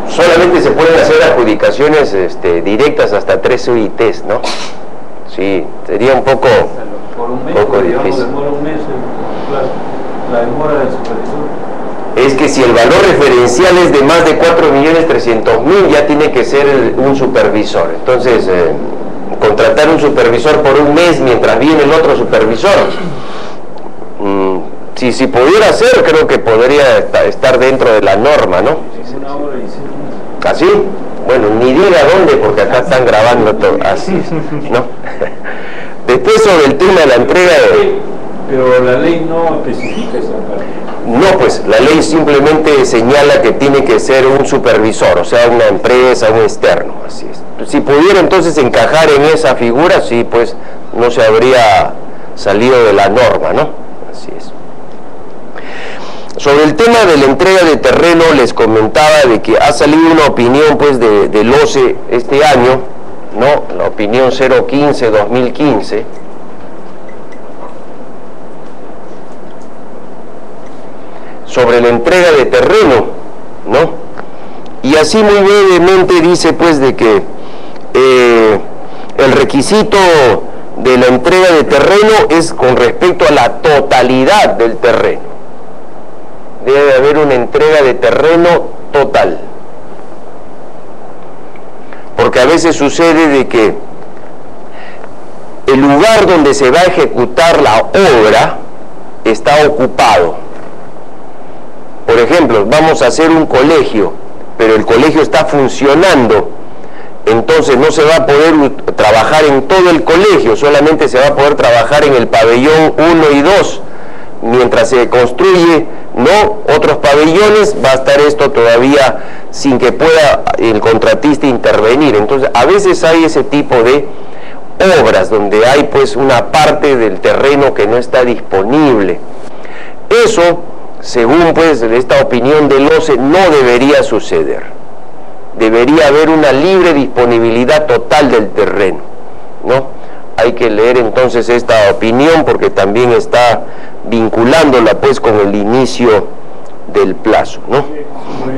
Solamente se pueden hacer adjudicaciones directas hasta 3 UITs, ¿no? Sí, sería un poco, por un mes, difícil. Demora un mes la demora del supervisor. Es que si el valor referencial es de más de 4.300.000, ya tiene que ser un supervisor. Entonces, contratar un supervisor por un mes mientras viene el otro supervisor, Si pudiera ser, creo que podría estar dentro de la norma, ¿no? Una hora y 6 minutos. ¿Así? Bueno, ni diga dónde, porque acá están grabando todo. Así es, ¿no? Después sobre el tema de la entrega de... Pero la ley no especifica esa parte. No, pues la ley simplemente señala que tiene que ser un supervisor, o sea, una empresa, un externo, así es. Si pudiera entonces encajar en esa figura, sí, pues no se habría salido de la norma, ¿no? Así es. Sobre el tema de la entrega de terreno, les comentaba de que ha salido una opinión, pues, del OCE este año, ¿no? La opinión 015-2015, sobre la entrega de terreno, ¿no? Y así muy brevemente dice, pues, de que el requisito de la entrega de terreno es con respecto a la totalidad del terreno. Debe haber una entrega de terreno total. Porque a veces sucede de que el lugar donde se va a ejecutar la obra está ocupado. Por ejemplo, vamos a hacer un colegio, pero el colegio está funcionando, entonces no se va a poder trabajar en todo el colegio, solamente se va a poder trabajar en el pabellón 1 y 2, mientras se construye, ¿no?, otros pabellones, va a estar esto todavía sin que pueda el contratista intervenir. Entonces, a veces hay ese tipo de obras donde hay, pues, una parte del terreno que no está disponible. Eso, según, pues, esta opinión del OCE, no debería suceder. Debería haber una libre disponibilidad total del terreno, ¿no? Hay que leer entonces esta opinión porque también está vinculándola, pues, con el inicio del plazo, ¿no? Si el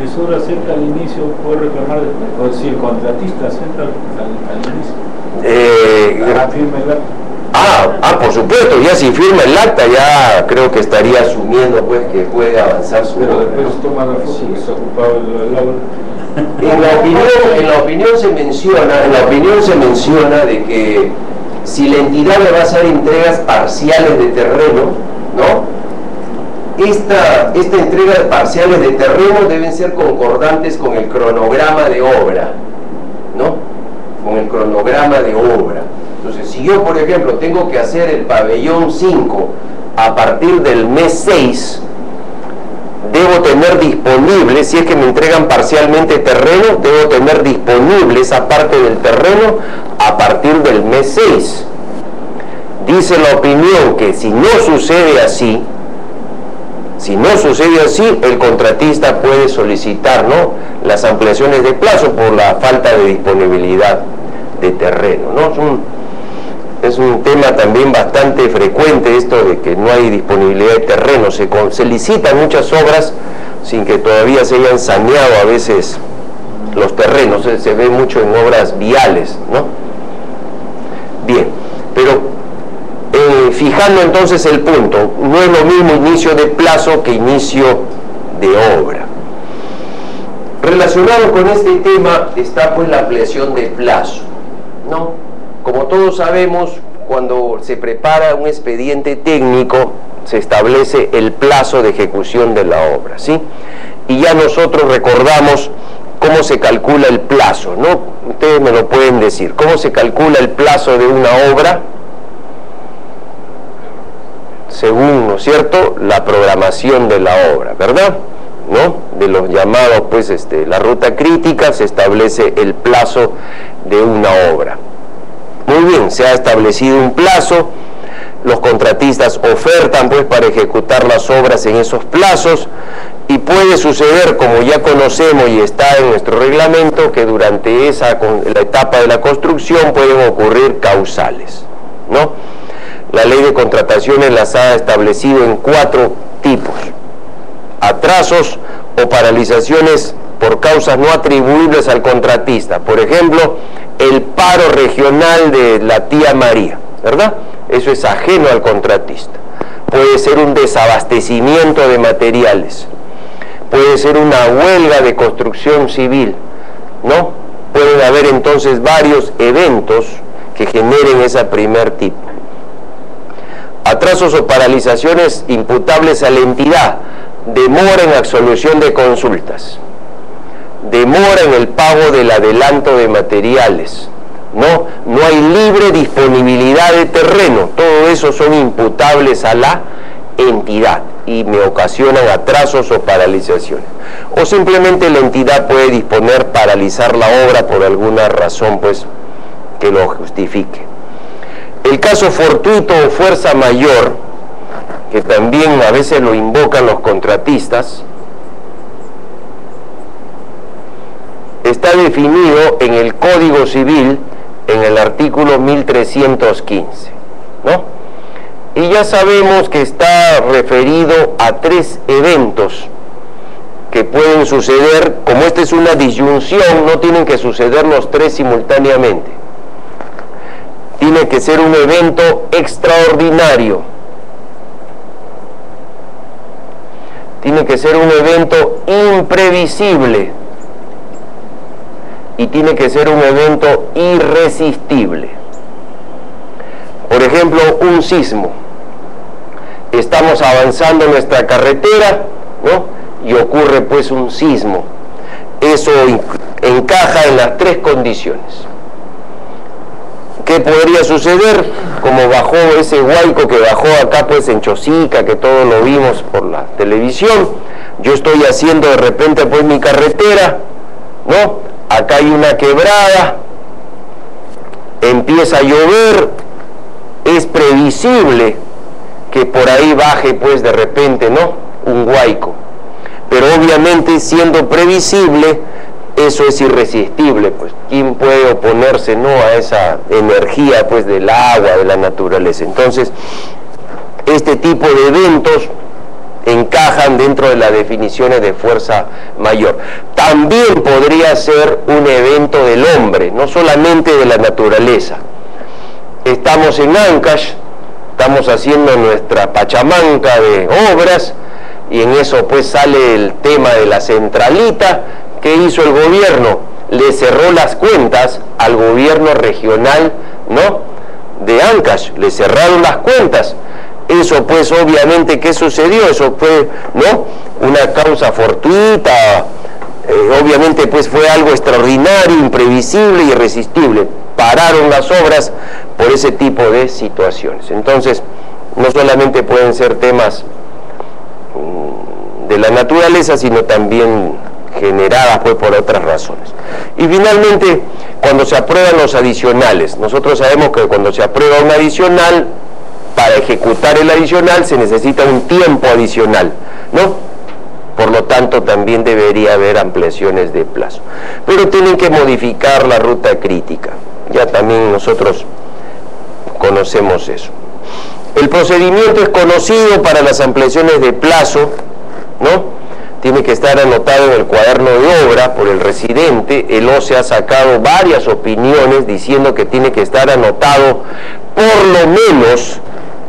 supervisor acepta al inicio, puede reclamar después, o si el contratista acepta al inicio. Firma el acta. Por supuesto, ya si firma el acta ya creo que estaría asumiendo, pues, que puede avanzar su pero obra, después ¿no? toma la foto que está ocupado el obra. En la opinión se menciona de que si la entidad le va a hacer entregas parciales de terreno, ¿no?, esta entrega de parciales de terreno deben ser concordantes con el cronograma de obra, ¿no? Con el cronograma de obra. Entonces, si yo, por ejemplo, tengo que hacer el pabellón 5 a partir del mes 6, debo tener disponible, si es que me entregan parcialmente terreno, debo tener disponible esa parte del terreno a partir del mes 6. Dice la opinión que si no sucede así, el contratista puede solicitar, ¿no?, las ampliaciones de plazo por la falta de disponibilidad de terreno, ¿no? Es un tema también bastante frecuente esto de que no hay disponibilidad de terreno. Se licitan muchas obras sin que todavía se hayan saneado a veces los terrenos. Se ve mucho en obras viales, ¿no? Bien, pero fijando entonces el punto, no es lo mismo inicio de plazo que inicio de obra. Relacionado con este tema está, pues, la ampliación de plazo, ¿no? Como todos sabemos, cuando se prepara un expediente técnico, se establece el plazo de ejecución de la obra, ¿sí? Y ya nosotros recordamos cómo se calcula el plazo, ¿no? Ustedes me lo pueden decir. ¿Cómo se calcula el plazo de una obra? Según, ¿no es cierto?, la programación de la obra, ¿verdad?, ¿no? De los llamados, pues, la ruta crítica, se establece el plazo de una obra. Muy bien, se ha establecido un plazo, los contratistas ofertan, pues, para ejecutar las obras en esos plazos, y puede suceder, como ya conocemos y está en nuestro reglamento, que durante la etapa de la construcción pueden ocurrir causales, ¿no? La ley de contrataciones las ha establecido en 4 tipos: atrasos o paralizaciones por causas no atribuibles al contratista. Por ejemplo, el paro regional de la tía María, ¿verdad? Eso es ajeno al contratista. Puede ser un desabastecimiento de materiales, puede ser una huelga de construcción civil, ¿no? Pueden haber entonces varios eventos que generen ese primer tipo. atrasos o paralizaciones imputables a la entidad, demora en absolución de consultas, demora en el pago del adelanto de materiales, no hay libre disponibilidad de terreno, todo eso son imputables a la entidad y me ocasionan atrasos o paralizaciones. O simplemente la entidad puede disponer paralizar la obra por alguna razón pues que lo justifique. El caso fortuito o fuerza mayor, que también a veces lo invocan los contratistas, está definido en el Código Civil en el artículo 1315, ¿no? Y ya sabemos que está referido a 3 eventos que pueden suceder. Como esta es una disyunción, no tienen que suceder los 3 simultáneamente. Tiene que ser un evento extraordinario. Tiene que ser un evento imprevisible. Y tiene que ser un evento irresistible. Por ejemplo, un sismo. Estamos avanzando en nuestra carretera, ¿no? Y ocurre pues un sismo. Eso encaja en las 3 condiciones. ¿Qué podría suceder? Como bajó ese huaico que bajó acá pues en Chosica, que todos lo vimos por la televisión. Yo estoy haciendo de repente pues mi carretera, ¿no? Acá hay una quebrada, empieza a llover, es previsible que por ahí baje pues de repente, ¿no?, un huaico. Pero obviamente siendo previsible, eso es irresistible, pues. ¿Quién puede oponerse, no, a esa energía pues del agua, de la naturaleza? Entonces, este tipo de eventos encajan dentro de las definiciones de fuerza mayor. También podría ser un evento del hombre, no solamente de la naturaleza. Estamos en Ancash, estamos haciendo nuestra pachamanca de obras, y en eso pues sale el tema de la centralita. ¿Qué hizo el gobierno? Le cerró las cuentas al gobierno regional, ¿no?, de Ancash, le cerraron las cuentas. Eso pues obviamente, ¿qué sucedió? Eso fue, ¿no?, una causa fortuita, obviamente pues fue algo extraordinario, imprevisible, irresistible. Pararon las obras por ese tipo de situaciones. Entonces, no solamente pueden ser temas de la naturaleza, sino también generadas pues por otras razones. Y finalmente, cuando se aprueban los adicionales, nosotros sabemos que cuando se aprueba un adicional, para ejecutar el adicional se necesita un tiempo adicional, ¿no? Por lo tanto, también debería haber ampliaciones de plazo. Pero tienen que modificar la ruta crítica. Ya también nosotros conocemos eso. El procedimiento es conocido para las ampliaciones de plazo, ¿no? Tiene que estar anotado en el cuaderno de obra por el residente. El OCE ha sacado varias opiniones diciendo que tiene que estar anotado por lo menos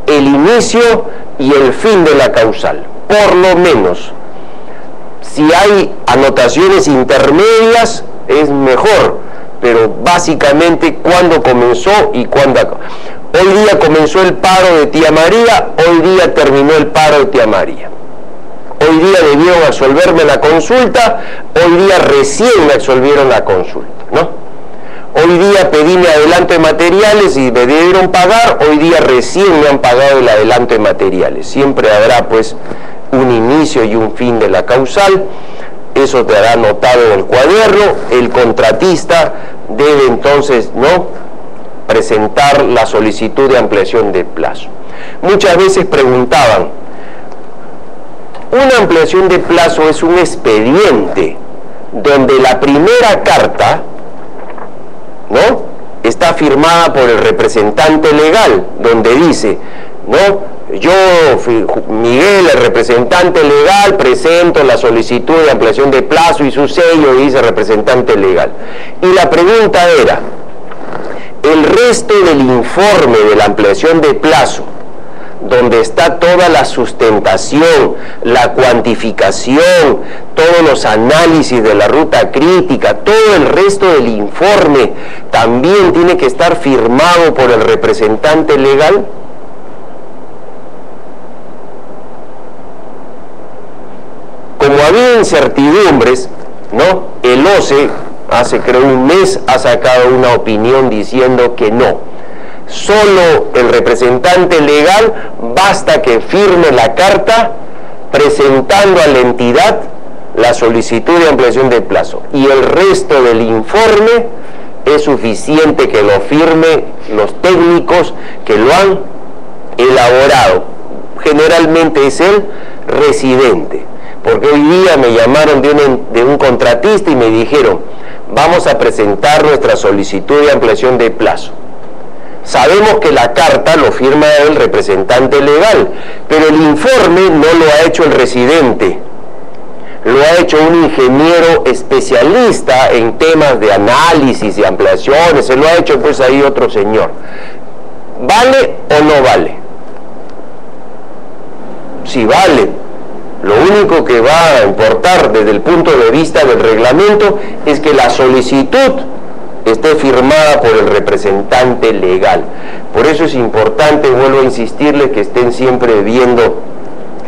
el inicio y el fin de la causal, por lo menos. Si hay anotaciones intermedias es mejor, pero básicamente cuándo comenzó y cuándo acabó. Hoy día comenzó el paro de Tía María, hoy día terminó el paro de Tía María. Hoy día debieron absolverme la consulta, hoy día recién me absolvieron la consulta, ¿no? Hoy día pedí mi adelanto de materiales y me debieron pagar, hoy día recién me han pagado el adelanto de materiales. Siempre habrá pues un inicio y un fin de la causal. Eso quedará anotado en el cuaderno. El contratista debe entonces, ¿no?, presentar la solicitud de ampliación de plazo. Muchas veces preguntaban, una ampliación de plazo es un expediente donde la primera carta, ¿no?, está firmada por el representante legal, donde dice, ¿no?, yo, Miguel, el representante legal, presento la solicitud de ampliación de plazo, y su sello dice representante legal. Y la pregunta era, el resto del informe de la ampliación de plazo, donde está toda la sustentación, la cuantificación, todos los análisis de la ruta crítica, todo el resto del informe, también tiene que estar firmado por el representante legal. había incertidumbres, ¿no? El OCE, hace creo un mes, ha sacado una opinión diciendo que no. Solo el representante legal basta que firme la carta presentando a la entidad la solicitud de ampliación de plazo. Y el resto del informe es suficiente que lo firme los técnicos que lo han elaborado. Generalmente es el residente. Porque hoy día me llamaron de un contratista y me dijeron, vamos a presentar nuestra solicitud de ampliación de plazo. Sabemos que la carta lo firma el representante legal, pero el informe no lo ha hecho el residente, lo ha hecho un ingeniero especialista en temas de análisis y ampliaciones, se lo ha hecho pues ahí otro señor. ¿Vale o no vale? Si vale, lo único que va a importar desde el punto de vista del reglamento es que la solicitud esté firmada por el representante legal. Por eso es importante, vuelvo a insistirles, que estén siempre viendo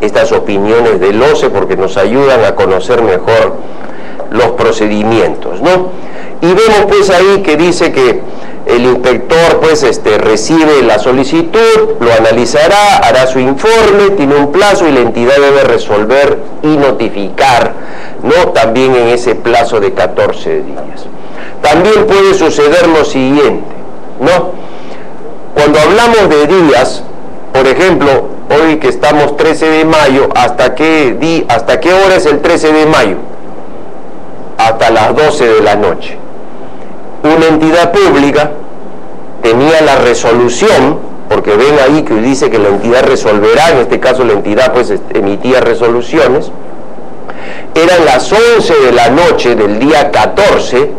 estas opiniones del OCE, porque nos ayudan a conocer mejor los procedimientos, ¿no? Y vemos pues ahí que dice que el inspector pues recibe la solicitud, lo analizará, hará su informe, tiene un plazo y la entidad debe resolver y notificar, ¿no? También en ese plazo de 14 días. También puede suceder lo siguiente, ¿no? Cuando hablamos de días, por ejemplo, hoy que estamos 13 de mayo, ¿hasta qué hora es el 13 de mayo? Hasta las 12 de la noche. Una entidad pública tenía la resolución, porque ven ahí que dice que la entidad resolverá, en este caso la entidad pues emitía resoluciones, eran las 11 de la noche del día 14,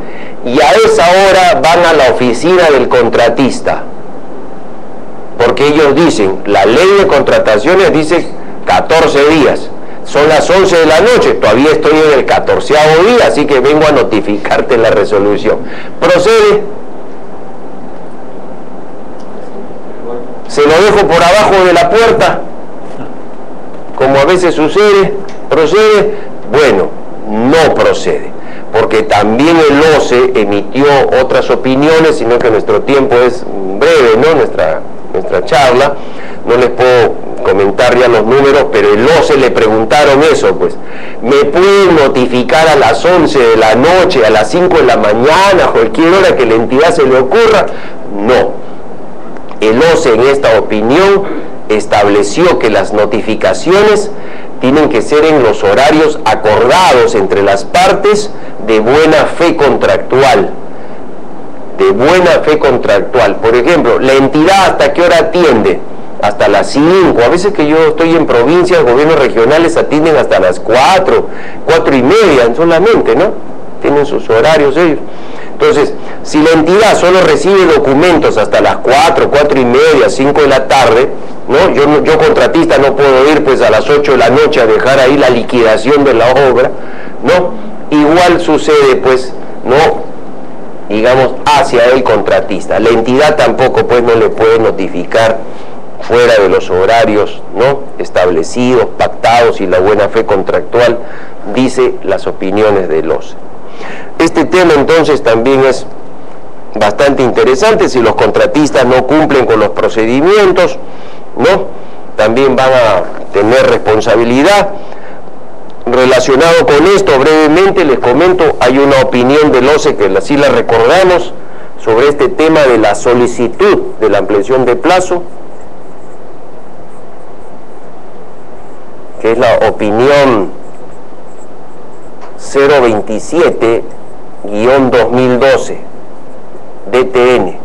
y a esa hora van a la oficina del contratista, porque ellos dicen, la ley de contrataciones dice 14 días, son las 11 de la noche, todavía estoy en el 14º día, así que vengo a notificarte la resolución. ¿Procede? ¿Se lo dejo por abajo de la puerta? Como a veces sucede. ¿Procede? Bueno, no procede, porque también el OCE emitió otras opiniones, sino que nuestro tiempo es breve, ¿no? Nuestra charla, no les puedo comentar ya los números, pero el OCE le preguntaron eso, pues, ¿me pueden notificar a las 11 de la noche, a las 5 de la mañana, cualquier hora que la entidad se le ocurra? No. El OCE en esta opinión estableció que las notificaciones tienen que ser en los horarios acordados entre las partes de buena fe contractual. De buena fe contractual. Por ejemplo, la entidad ¿hasta qué hora atiende? Hasta las 5. A veces que yo estoy en provincias, gobiernos regionales atienden hasta las 4, 4:30 solamente, ¿no? Tienen sus horarios ellos. Entonces, si la entidad solo recibe documentos hasta las 4, 4:30, 5 de la tarde, ¿no? Yo contratista no puedo ir pues a las 8 de la noche a dejar ahí la liquidación de la obra, ¿no? Igual sucede pues, ¿no? Digamos, hacia el contratista. La entidad tampoco pues no le puede notificar fuera de los horarios, ¿no? Establecidos, pactados, y la buena fe contractual dice las opiniones del OCE. Este tema entonces también es bastante interesante. Si los contratistas no cumplen con los procedimientos, ¿no? También van a tener responsabilidad. Relacionado con esto, brevemente les comento, hay una opinión del OCE que así la recordamos sobre este tema de la solicitud de la ampliación de plazo, que es la opinión 027-2012 DTN.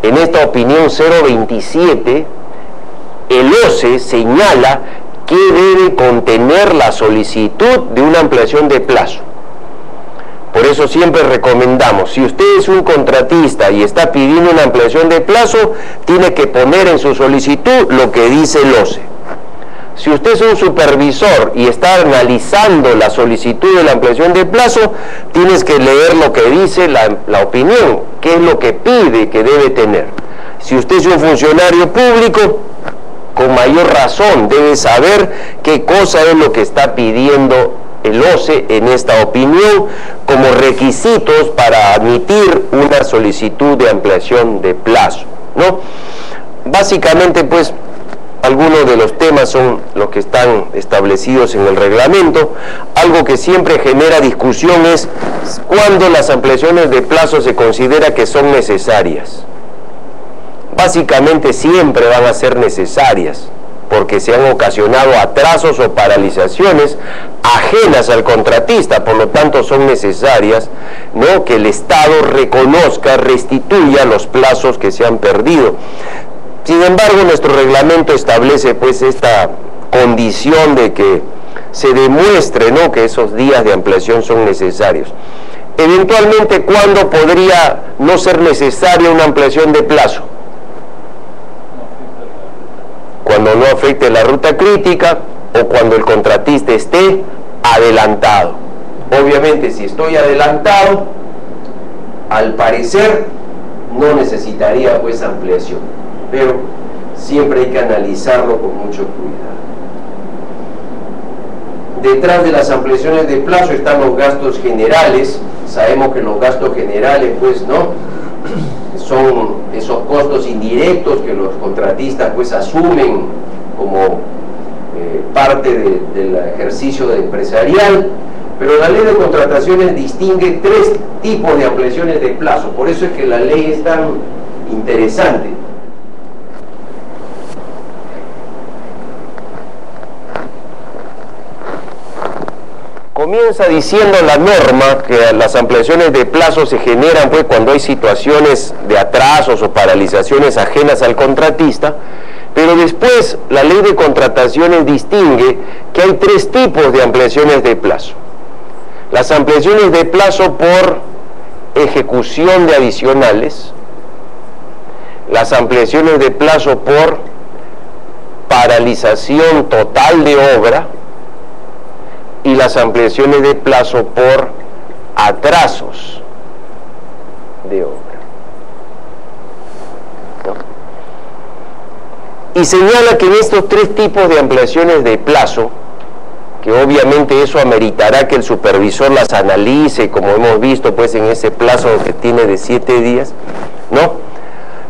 En esta opinión 027, el OCE señala que debe contener la solicitud de una ampliación de plazo. Por eso siempre recomendamos, si usted es un contratista y está pidiendo una ampliación de plazo, tiene que poner en su solicitud lo que dice el OCE. Si usted es un supervisor y está analizando la solicitud de la ampliación de plazo, tienes que leer lo que dice la opinión, qué es lo que pide que debe tener. Si usted es un funcionario público, con mayor razón debe saber qué cosa es lo que está pidiendo el OCE en esta opinión como requisitos para admitir una solicitud de ampliación de plazo, ¿no? Básicamente, pues, algunos de los temas son los que están establecidos en el reglamento. Algo que siempre genera discusión es cuando las ampliaciones de plazo se considera que son necesarias. Básicamente siempre van a ser necesarias, porque se han ocasionado atrasos o paralizaciones ajenas al contratista, por lo tanto son necesarias, ¿no?, que el Estado reconozca, restituya los plazos que se han perdido. Sin embargo, nuestro reglamento establece pues esta condición de que se demuestre, ¿no?, que esos días de ampliación son necesarios. Eventualmente, ¿cuándo podría no ser necesaria una ampliación de plazo? Cuando no afecte la ruta crítica o cuando el contratista esté adelantado. Obviamente, si estoy adelantado, al parecer no necesitaría pues ampliación, pero siempre hay que analizarlo con mucho cuidado. Detrás de las ampliaciones de plazo están los gastos generales. Sabemos que los gastos generales pues no son esos costos indirectos que los contratistas pues asumen como parte del ejercicio empresarial, pero la ley de contrataciones distingue tres tipos de ampliaciones de plazo. Por eso es que la ley es tan interesante. Comienza diciendo la norma que las ampliaciones de plazo se generan pues cuando hay situaciones de atrasos o paralizaciones ajenas al contratista, pero después la ley de contrataciones distingue que hay tres tipos de ampliaciones de plazo. Las ampliaciones de plazo por ejecución de adicionales, las ampliaciones de plazo por paralización total de obra, y las ampliaciones de plazo por atrasos de obra, ¿no? Y señala que en estos tres tipos de ampliaciones de plazo, que obviamente eso ameritará que el supervisor las analice, como hemos visto pues en ese plazo que tiene de 7 días, ¿no?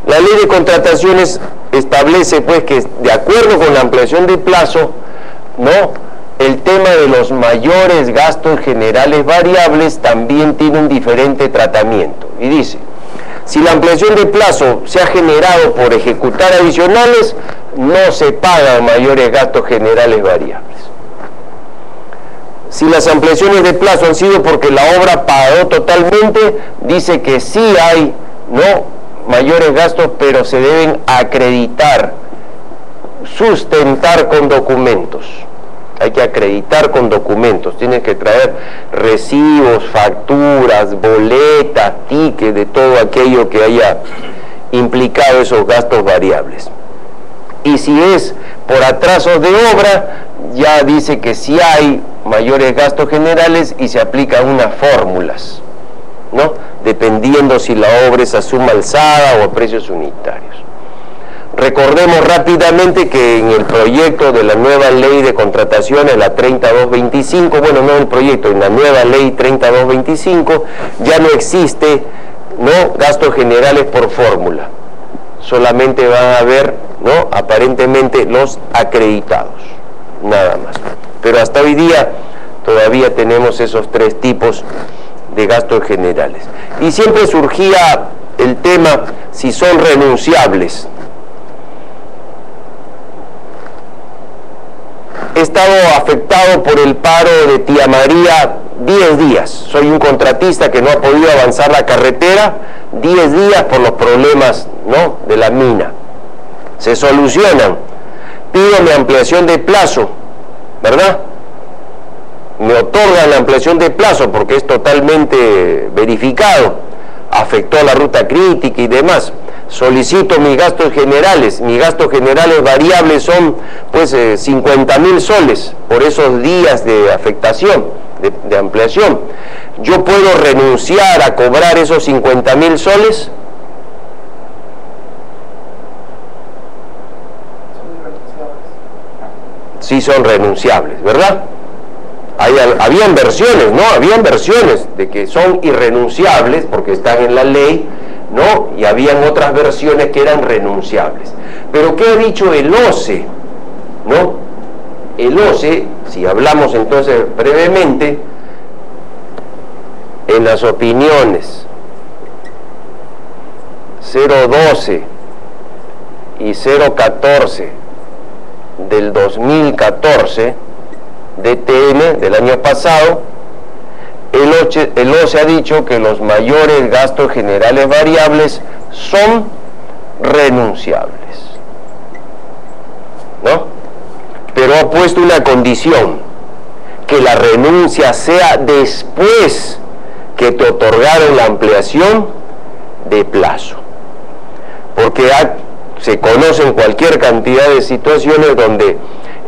La ley de contrataciones establece pues que de acuerdo con la ampliación de plazo, ¿no?, el tema de los mayores gastos generales variables también tiene un diferente tratamiento. Y dice, si la ampliación de plazo se ha generado por ejecutar adicionales, no se pagan mayores gastos generales variables. Si las ampliaciones de plazo han sido porque la obra pagó totalmente, dice que sí hay, ¿no?, mayores gastos, pero se deben acreditar, sustentar con documentos. Hay que acreditar con documentos, tienes que traer recibos, facturas, boletas, tickets, de todo aquello que haya implicado esos gastos variables. Y si es por atrasos de obra, ya dice que sí hay mayores gastos generales y se aplican unas fórmulas, ¿no?, dependiendo si la obra es a suma alzada o a precios unitarios. Recordemos rápidamente que en el proyecto de la nueva ley de contrataciones, la 3225, bueno, no el proyecto, en la nueva ley 3225, ya no existe, ¿no?, gastos generales por fórmula. Solamente van a haber, ¿no?, aparentemente los acreditados, nada más. Pero hasta hoy día todavía tenemos esos tres tipos de gastos generales. Y siempre surgía el tema si son renunciables. He estado afectado por el paro de Tía María 10 días. Soy un contratista que no ha podido avanzar la carretera 10 días por los problemas, ¿no?, de la mina. Se solucionan. Pido mi ampliación de plazo, ¿verdad? Me otorgan la ampliación de plazo porque es totalmente verificado. Afectó la ruta crítica y demás. Solicito mis gastos generales variables son pues 50.000 soles por esos días de afectación, de ampliación. ¿Yo puedo renunciar a cobrar esos 50.000 soles? sí son renunciables, ¿verdad? Habían versiones, ¿no? Habían versiones de que son irrenunciables porque están en la ley, ¿no? Y habían otras versiones que eran renunciables. Pero ¿qué ha dicho el OCE? ¿No? El OCE, si hablamos entonces brevemente, en las opiniones 012 y 014 del 2014, DTN del año pasado, el OCE ha dicho que los mayores gastos generales variables son renunciables, ¿no? Pero ha puesto una condición, que la renuncia sea después que te otorgaron la ampliación de plazo, porque se conocen cualquier cantidad de situaciones donde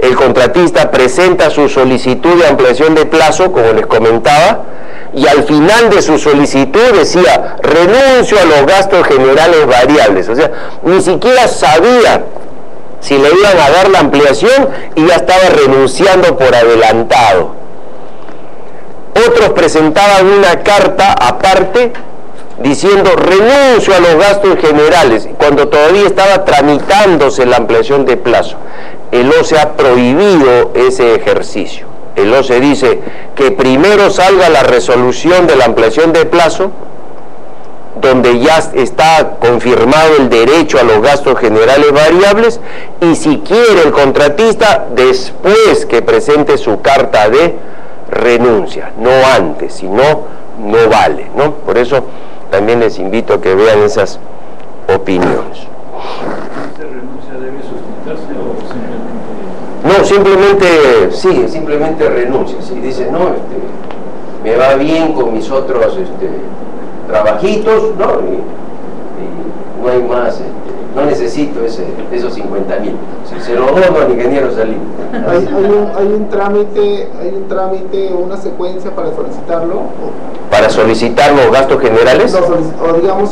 el contratista presenta su solicitud de ampliación de plazo, como les comentaba, y al final de su solicitud decía, renuncio a los gastos generales variables. O sea, ni siquiera sabía si le iban a dar la ampliación y ya estaba renunciando por adelantado. Otros presentaban una carta aparte diciendo, renuncio a los gastos generales, cuando todavía estaba tramitándose la ampliación de plazo. El OCE ha prohibido ese ejercicio. El OCE dice que primero salga la resolución de la ampliación de plazo, donde ya está confirmado el derecho a los gastos generales variables, y si quiere el contratista, después que presente su carta de renuncia, no antes, si no, no vale, ¿no? Por eso también les invito a que vean esas opiniones. ¿Esta renuncia debe sustentarse o simplemente...? No, simplemente renuncia. Si dice, no, me va bien con mis otros trabajitos, ¿no? Y no hay más, no necesito esos 50.000. Si se lo dono al ingeniero Salim. ¿Hay un trámite o una secuencia para solicitarlo? ¿Para solicitar los gastos generales? No, o digamos,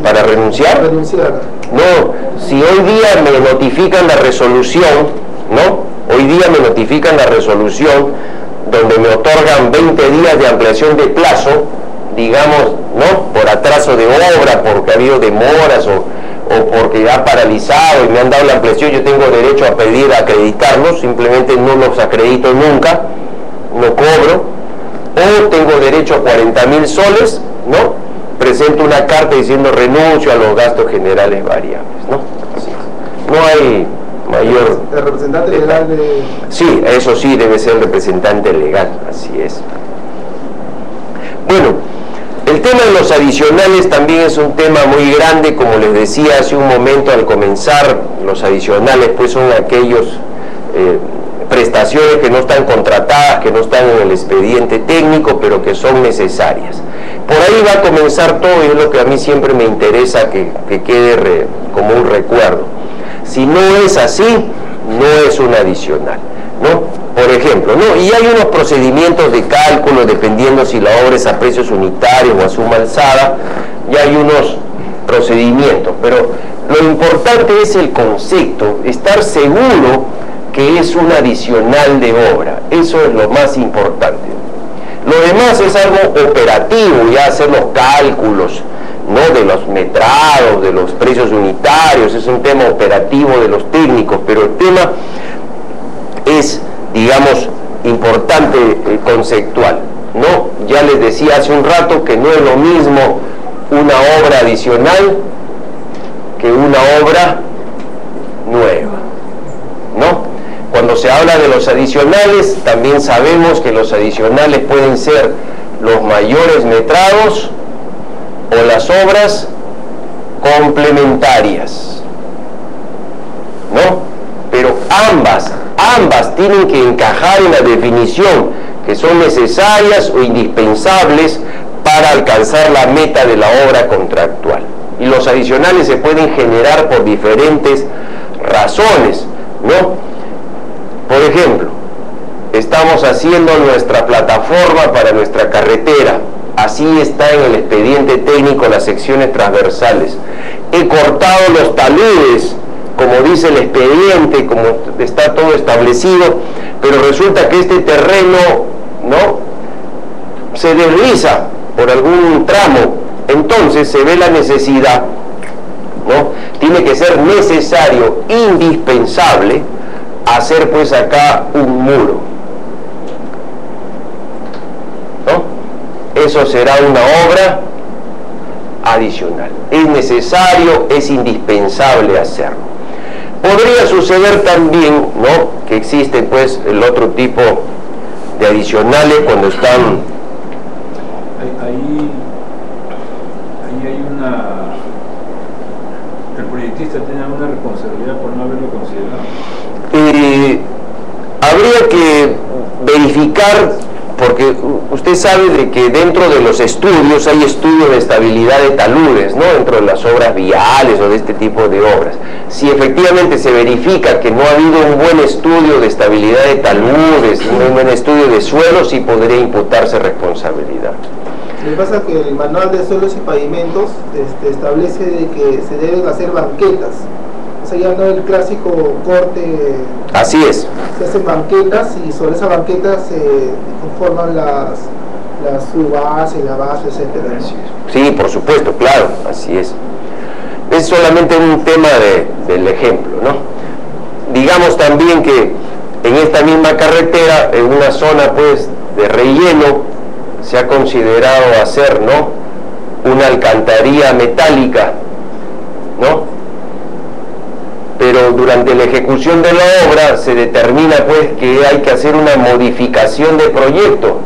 ¿para renunciar? Para renunciar. No, si hoy día me notifican la resolución, ¿no? Hoy día me notifican la resolución donde me otorgan 20 días de ampliación de plazo, digamos, ¿no? Por atraso de obra, porque ha habido demoras o porque ha paralizado y me han dado la ampliación, yo tengo derecho a pedir acreditarlos, simplemente no los acredito nunca, no cobro, o tengo derecho a 40.000 soles, ¿no? Presento una carta diciendo renuncio a los gastos generales variables, ¿no? Así es. No hay mayor... ¿El representante legal de...? Sí, eso sí, debe ser el representante legal, así es. Bueno, el tema de los adicionales también es un tema muy grande, como les decía hace un momento al comenzar. Los adicionales pues son aquellos prestaciones que no están contratadas, que no están en el expediente técnico, pero que son necesarias. Por ahí va a comenzar todo, y es lo que a mí siempre me interesa que quede como un recuerdo. Si no es así, no es un adicional, ¿no? Por ejemplo, ¿no? Y hay unos procedimientos de cálculo, dependiendo si la obra es a precios unitarios o a suma alzada, y hay unos procedimientos, pero lo importante es el concepto, estar seguro que es un adicional de obra. Eso es lo más importante. Lo demás es algo operativo, ya hacer los cálculos, ¿no? De los metrados, de los precios unitarios, es un tema operativo de los técnicos, pero el tema es, digamos, importante, conceptual, ¿no? Ya les decía hace un rato que no es lo mismo una obra adicional que una obra nueva, ¿no? Cuando se habla de los adicionales, también sabemos que los adicionales pueden ser los mayores metrados o las obras complementarias, ¿no? Pero ambas tienen que encajar en la definición, que son necesarias o indispensables para alcanzar la meta de la obra contractual. Y los adicionales se pueden generar por diferentes razones, ¿no? Por ejemplo, estamos haciendo nuestra plataforma para nuestra carretera. Así está en el expediente técnico las secciones transversales. He cortado los taludes como dice el expediente, como está todo establecido, pero resulta que este terreno, ¿no?, se desliza por algún tramo, entonces se ve la necesidad, ¿no?, tiene que ser necesario, indispensable, hacer pues acá un muro, ¿no? Eso será una obra adicional. Es necesario, es indispensable hacerlo. Podría suceder también, ¿no?, que existe pues el otro tipo de adicionales cuando están... Ahí hay una... ¿El proyectista tiene alguna responsabilidad por no haberlo considerado? Habría que verificar, porque usted sabe de que dentro de los estudios hay estudios de estabilidad de taludes, ¿no?, dentro de las obras viales o de este tipo de obras. Si efectivamente se verifica que no ha habido un buen estudio de estabilidad de taludes, un buen estudio de suelos, sí podría imputarse responsabilidad. Lo que pasa es que el manual de suelos y pavimentos establece de que se deben hacer banquetas. O sea, ya no el clásico corte. Así es. Se hacen banquetas y sobre esas banquetas se conforman las subbases, la base, etcétera, ¿no? Sí, por supuesto, claro, así es. Es solamente un tema del ejemplo, ¿no? Digamos también que en esta misma carretera, en una zona pues de relleno, se ha considerado hacer, ¿no?, una alcantarilla metálica, ¿no? Pero durante la ejecución de la obra se determina pues que hay que hacer una modificación de proyecto.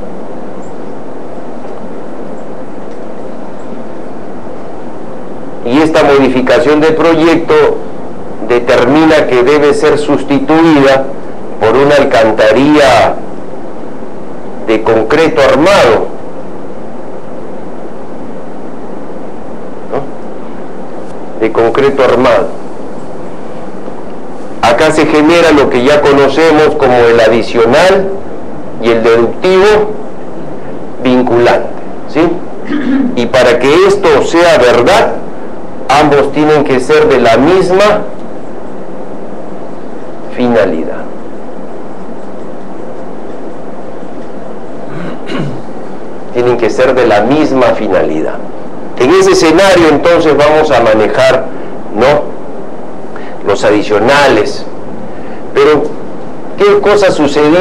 Y esta modificación de proyecto determina que debe ser sustituida por una alcantarilla de concreto armado, ¿no?, de concreto armado. Acá se genera lo que ya conocemos como el adicional y el deductivo vinculante, ¿sí? Y para que esto sea verdad, ambos tienen que ser de la misma finalidad. Tienen que ser de la misma finalidad. En ese escenario entonces vamos a manejar, ¿no?, los adicionales. Pero ¿qué cosa sucedió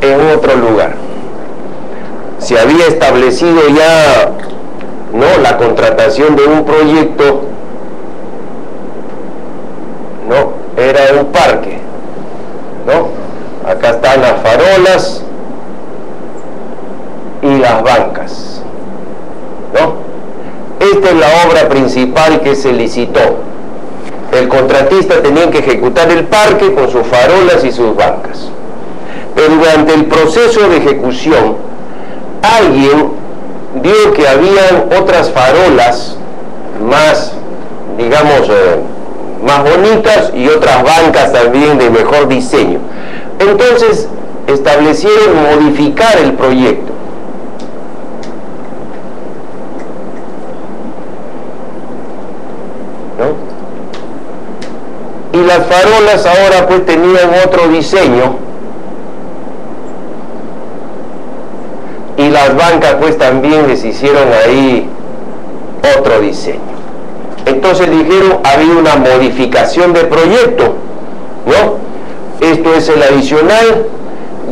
en otro lugar? Se había establecido ya, ¿no?, la contratación de un proyecto, ¿no?, era un parque, ¿no? Acá están las farolas y las bancas, ¿no? Esta es la obra principal que se licitó. El contratista tenía que ejecutar el parque con sus farolas y sus bancas. Pero durante el proceso de ejecución, alguien vio que habían otras farolas más, digamos, más bonitas y otras bancas también de mejor diseño. Entonces establecieron modificar el proyecto. Y las farolas ahora pues tenían otro diseño y las bancas pues también les hicieron ahí otro diseño. Entonces dijeron, había una modificación de proyecto, ¿no? Esto es el adicional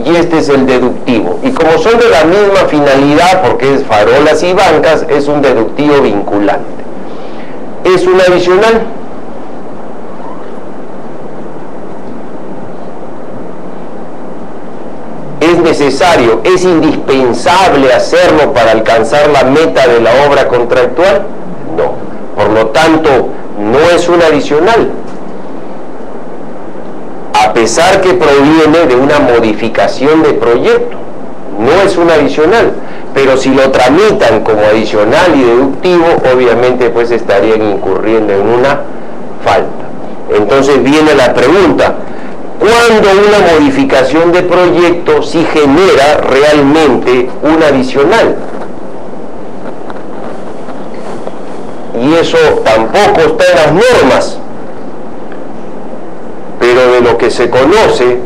y este es el deductivo. Y como son de la misma finalidad, porque es farolas y bancas, es un deductivo vinculante. Es un adicional. ¿Es necesario, es indispensable hacerlo para alcanzar la meta de la obra contractual? No. Por lo tanto, no es un adicional. A pesar que proviene de una modificación de proyecto, no es un adicional. Pero si lo tramitan como adicional y deductivo, obviamente pues estarían incurriendo en una falta. Entonces viene la pregunta: ¿cuándo una modificación de proyecto sí genera realmente un adicional? Y eso tampoco está en las normas, pero de lo que se conoce,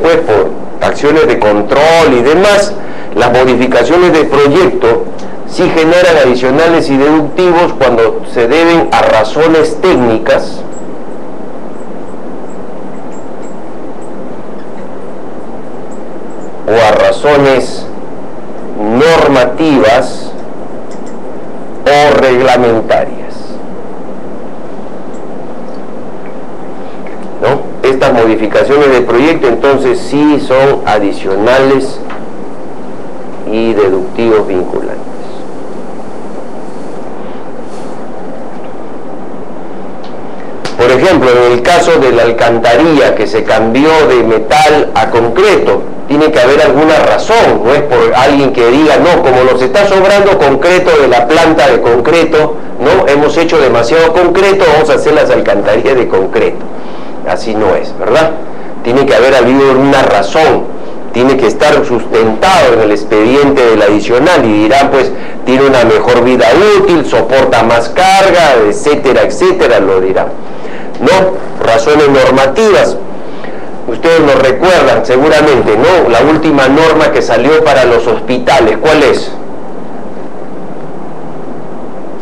pues por acciones de control y demás, las modificaciones del proyecto sí generan adicionales y deductivos cuando se deben a razones técnicas o a razones normativas o reglamentarias, ¿no? Estas modificaciones del proyecto entonces sí son adicionales y deductivos vinculantes. Por ejemplo, en el caso de la alcantarilla que se cambió de metal a concreto, tiene que haber alguna razón, no es por alguien que diga, no, como nos está sobrando concreto de la planta de concreto, no, hemos hecho demasiado concreto, vamos a hacer las alcantarillas de concreto. Así no es, ¿verdad? Tiene que haber habido una razón, tiene que estar sustentado en el expediente del adicional y dirán, pues, tiene una mejor vida útil, soporta más carga, etcétera, etcétera, lo dirán. No, razones normativas. Ustedes lo recuerdan seguramente, ¿no? La última norma que salió para los hospitales, ¿cuál es?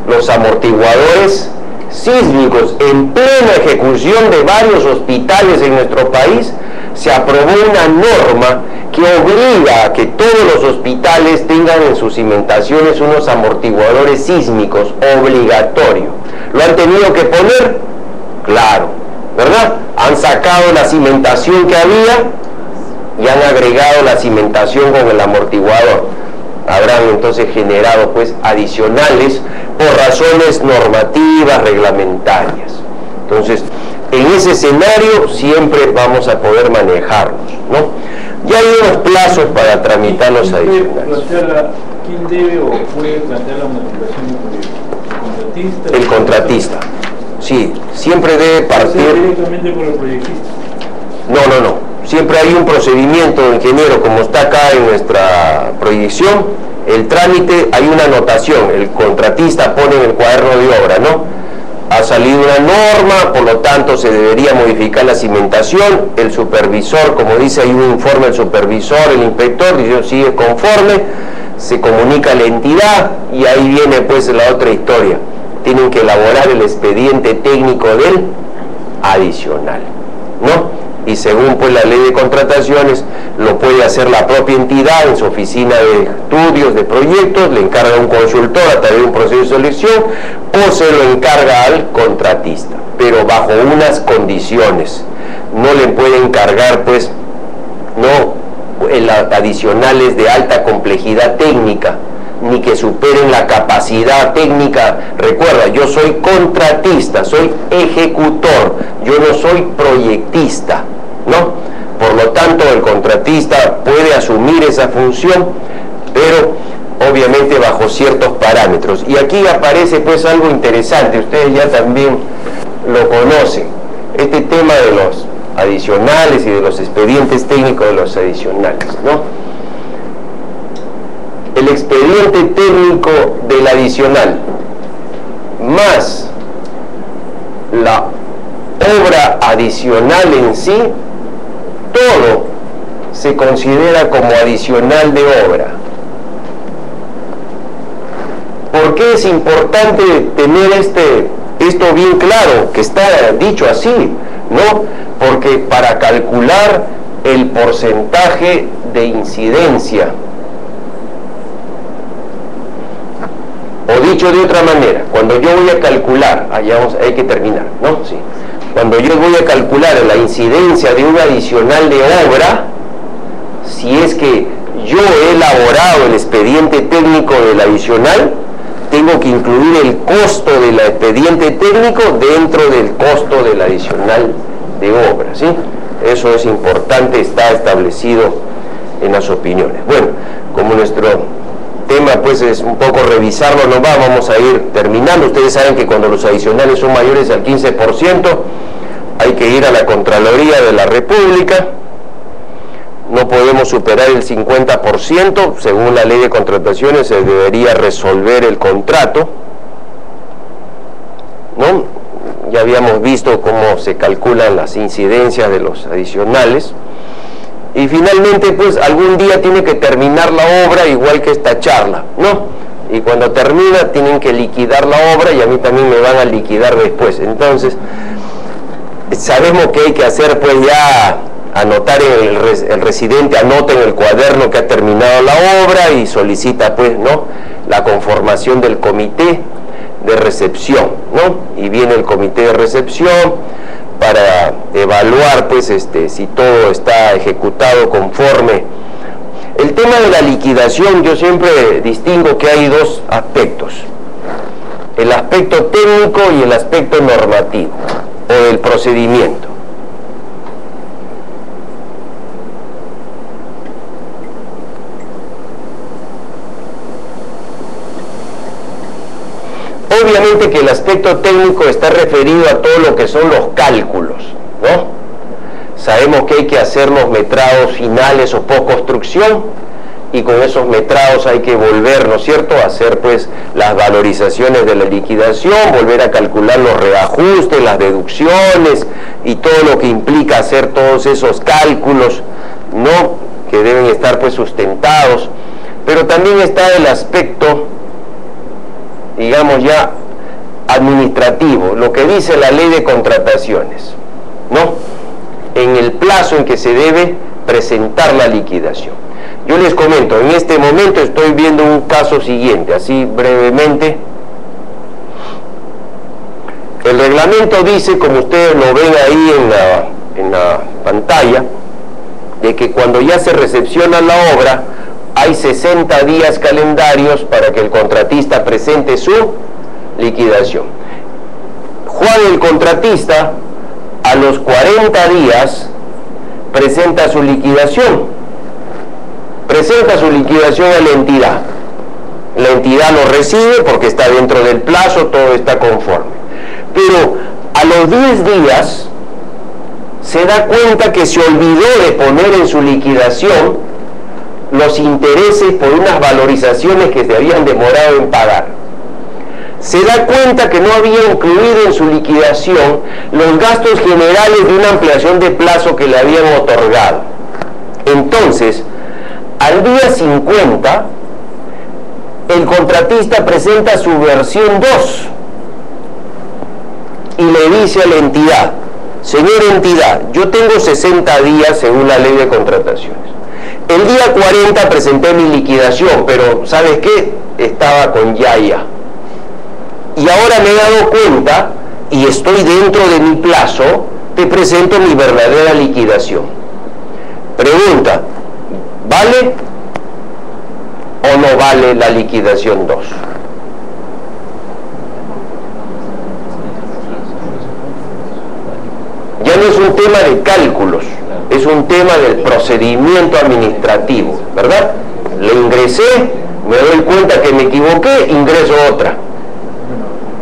Los amortiguadores sísmicos. En plena ejecución de varios hospitales en nuestro país, se aprobó una norma que obliga a que todos los hospitales tengan en sus cimentaciones unos amortiguadores sísmicos, obligatorio. ¿Lo han tenido que poner? Claro, ¿verdad? Han sacado la cimentación que había y han agregado la cimentación con el amortiguador. Habrán entonces generado pues adicionales por razones normativas, reglamentarias. Entonces, en ese escenario siempre vamos a poder manejarnos, ¿no? Ya hay unos plazos para tramitar los adicionales. ¿Quién debe o puede plantear la modificación del proyecto? ¿El contratista? Sí, siempre debe partir directamente por el proyectista. No. Siempre hay un procedimiento, ingeniero, como está acá en nuestra proyección. El trámite, hay una anotación, el contratista pone en el cuaderno de obra, ¿no? Ha salido una norma, por lo tanto se debería modificar la cimentación. El supervisor, como dice, hay un informe del supervisor, el inspector, dice, sigue conforme, se comunica a la entidad y ahí viene pues la otra historia. Tienen que elaborar el expediente técnico del adicional, ¿no? Y según pues la ley de contrataciones, lo puede hacer la propia entidad en su oficina de estudios, de proyectos, le encarga a un consultor a través de un proceso de selección o se lo encarga al contratista, pero bajo unas condiciones. No le puede encargar pues, adicionales de alta complejidad técnica, ni que superen la capacidad técnica. Recuerda, yo soy contratista, soy ejecutor, yo no soy proyectista, ¿no? Por lo tanto, el contratista puede asumir esa función, pero obviamente bajo ciertos parámetros. Y aquí aparece pues algo interesante, ustedes ya también lo conocen, este tema de los adicionales y de los expedientes técnicos de los adicionales, ¿no? El expediente técnico del adicional más la obra adicional en sí, todo se considera como adicional de obra. ¿Por qué es importante tener esto bien claro, que está dicho así, ¿no? Porque para calcular el porcentaje de incidencia, o dicho de otra manera, cuando yo voy a calcular, hay que terminar, ¿no? Sí. Cuando yo voy a calcular la incidencia de un adicional de obra, si es que yo he elaborado el expediente técnico del adicional, tengo que incluir el costo del expediente técnico dentro del costo del adicional de obra, ¿sí? Eso es importante, está establecido en las opiniones. Bueno, como nuestro tema pues es un poco revisarlo, vamos a ir terminando. Ustedes saben que cuando los adicionales son mayores al 15%, hay que ir a la Contraloría de la República no podemos superar el 50%, según la ley de contrataciones se debería resolver el contrato, ¿no? Ya habíamos visto cómo se calculan las incidencias de los adicionales. Y finalmente, pues, algún día tiene que terminar la obra, igual que esta charla, ¿no? Y cuando termina, tienen que liquidar la obra y a mí también me van a liquidar después. Entonces, sabemos que hay que hacer, pues, ya anotar el residente anota en el cuaderno que ha terminado la obra y solicita, pues, ¿no?, la conformación del comité de recepción, ¿no? Y viene el comité de recepción para evaluar, pues, si todo está ejecutado conforme. El tema de la liquidación, yo siempre distingo que hay dos aspectos: el aspecto técnico y el aspecto normativo o del procedimiento. Obviamente que el aspecto técnico está referido a todo lo que son los cálculos, ¿no? Sabemos que hay que hacer los metrados finales o postconstrucción y con esos metrados hay que volver, ¿no es cierto?, a hacer, pues, las valorizaciones de la liquidación, volver a calcular los reajustes, las deducciones y todo lo que implica hacer todos esos cálculos, ¿no?, que deben estar, pues, sustentados. Pero también está el aspecto, digamos, ya administrativo, lo que dice la ley de contrataciones, ¿no?, en el plazo en que se debe presentar la liquidación. Yo les comento, en este momento estoy viendo un caso siguiente, así brevemente. El reglamento dice, como ustedes lo ven ahí en la pantalla, de que cuando ya se recepciona la obra, hay 60 días calendarios para que el contratista presente su liquidación. Juan, el contratista, a los 40 días presenta su liquidación. Presenta su liquidación a la entidad. La entidad lo recibe porque está dentro del plazo, todo está conforme. Pero a los 10 días se da cuenta que se olvidó de poner en su liquidación los intereses por unas valorizaciones que se habían demorado en pagar. Se da cuenta que no había incluido en su liquidación los gastos generales de una ampliación de plazo que le habían otorgado. Entonces, al día 50, el contratista presenta su versión 2 y le dice a la entidad: señora entidad, yo tengo 60 días según la ley de contrataciones. El día 40 presenté mi liquidación, pero ¿sabes qué? Estaba con Yaya. Y ahora me he dado cuenta y estoy dentro de mi plazo, te presento mi verdadera liquidación. Pregunta: ¿vale o no vale la liquidación 2? Ya no es un tema de cálculos, es un tema del procedimiento administrativo, ¿verdad? Le ingresé, me doy cuenta que me equivoqué, ingreso otra.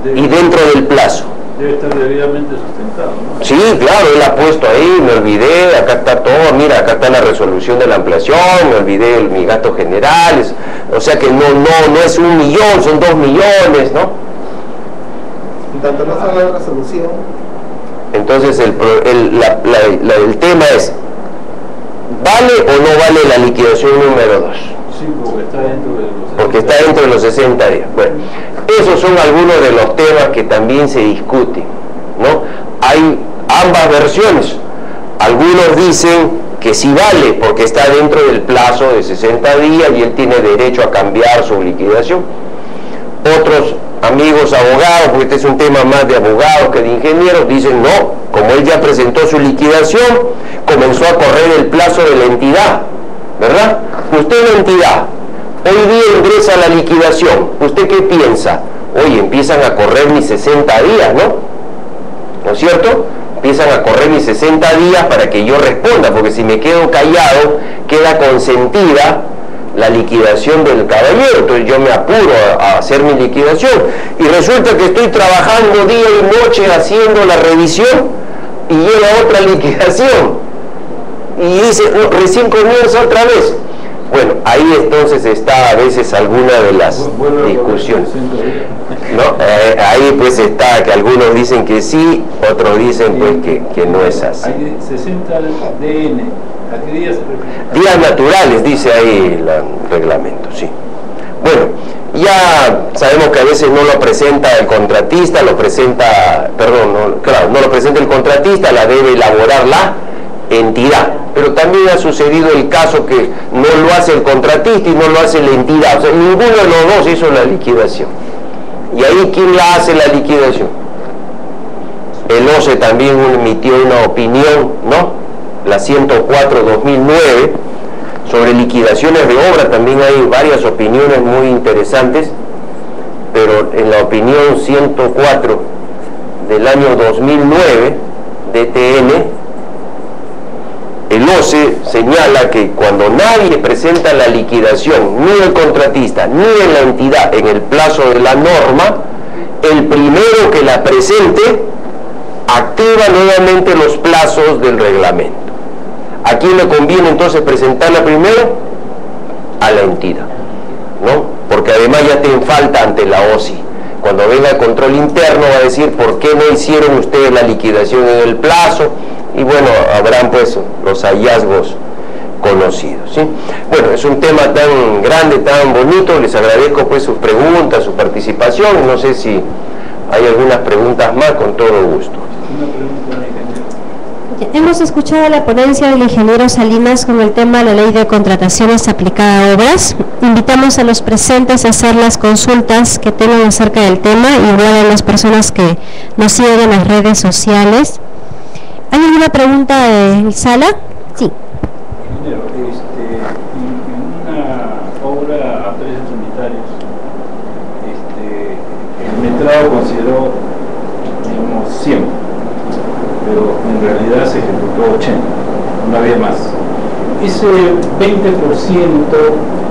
Y dentro del plazo. Debe estar debidamente sustentado, ¿no? Sí, claro, él ha puesto ahí, me olvidé, acá está todo, mira, acá está la resolución de la ampliación, me olvidé mis gastos generales, o sea que no es 1 millón, son 2 millones, ¿no? En tanto no salga la resolución. Entonces el tema es: ¿vale o no vale la liquidación número 2? Sí, porque está dentro de los 60 días. Porque está dentro de los 60 días. Bueno, esos son algunos de los temas que también se discuten, ¿no? Hay ambas versiones. Algunos dicen que sí vale porque está dentro del plazo de 60 días y él tiene derecho a cambiar su liquidación. Otros amigos abogados, porque este es un tema más de abogados que de ingenieros, dicen no, como él ya presentó su liquidación, comenzó a correr el plazo de la entidad, ¿verdad? Usted, la entidad, hoy día ingresa la liquidación, ¿usted qué piensa? Oye, empiezan a correr mis 60 días, ¿no? ¿No es cierto? Empiezan a correr mis 60 días para que yo responda, porque si me quedo callado, queda consentida la liquidación del caballero, entonces yo me apuro a hacer mi liquidación y resulta que estoy trabajando día y noche haciendo la revisión y llega otra liquidación. y dice, no, recién comienza otra vez. Bueno, ahí entonces está a veces alguna de las discusiones, ¿no? Ahí pues está que algunos dicen que sí, otros dicen pues que no es así. Hay 60 DN, ¿a qué días se refiere? Días naturales, dice ahí el reglamento, sí. Bueno, ya sabemos que a veces no lo presenta el contratista, no lo presenta el contratista, la debe elaborar la entidad, pero también ha sucedido el caso que no lo hace el contratista y no lo hace la entidad, o sea, ninguno de los dos hizo la liquidación. Y ahí, ¿quién la hace la liquidación? El OCE también emitió una opinión, ¿no? La 104/2009, sobre liquidaciones de obra. También hay varias opiniones muy interesantes, pero en la opinión 104 del año 2009 de TN, el OCE señala que cuando nadie presenta la liquidación, ni el contratista ni la entidad en el plazo de la norma, el primero que la presente activa nuevamente los plazos del reglamento. ¿A quién le conviene entonces presentarla primero? A la entidad, ¿no? Porque además ya te falta ante la OSI. Cuando venga el control interno va a decir por qué no hicieron ustedes la liquidación en el plazo, y bueno, habrán pues los hallazgos conocidos, ¿sí? Bueno, es un tema tan grande, tan bonito, les agradezco pues sus preguntas, su participación, no sé si hay algunas preguntas más, con todo gusto. Una pregunta, ingeniero. Hemos escuchado la ponencia del ingeniero Salinas con el tema de la ley de contrataciones aplicada a obras. Invitamos a los presentes a hacer las consultas que tengan acerca del tema, igual a las personas que nos siguen en las redes sociales. ¿Hay alguna pregunta de sala? Sí. Ingeniero, en una obra a precios unitarios, el metrado consideró, digamos, 100, pero en realidad se ejecutó 80, no había más. Ese 20%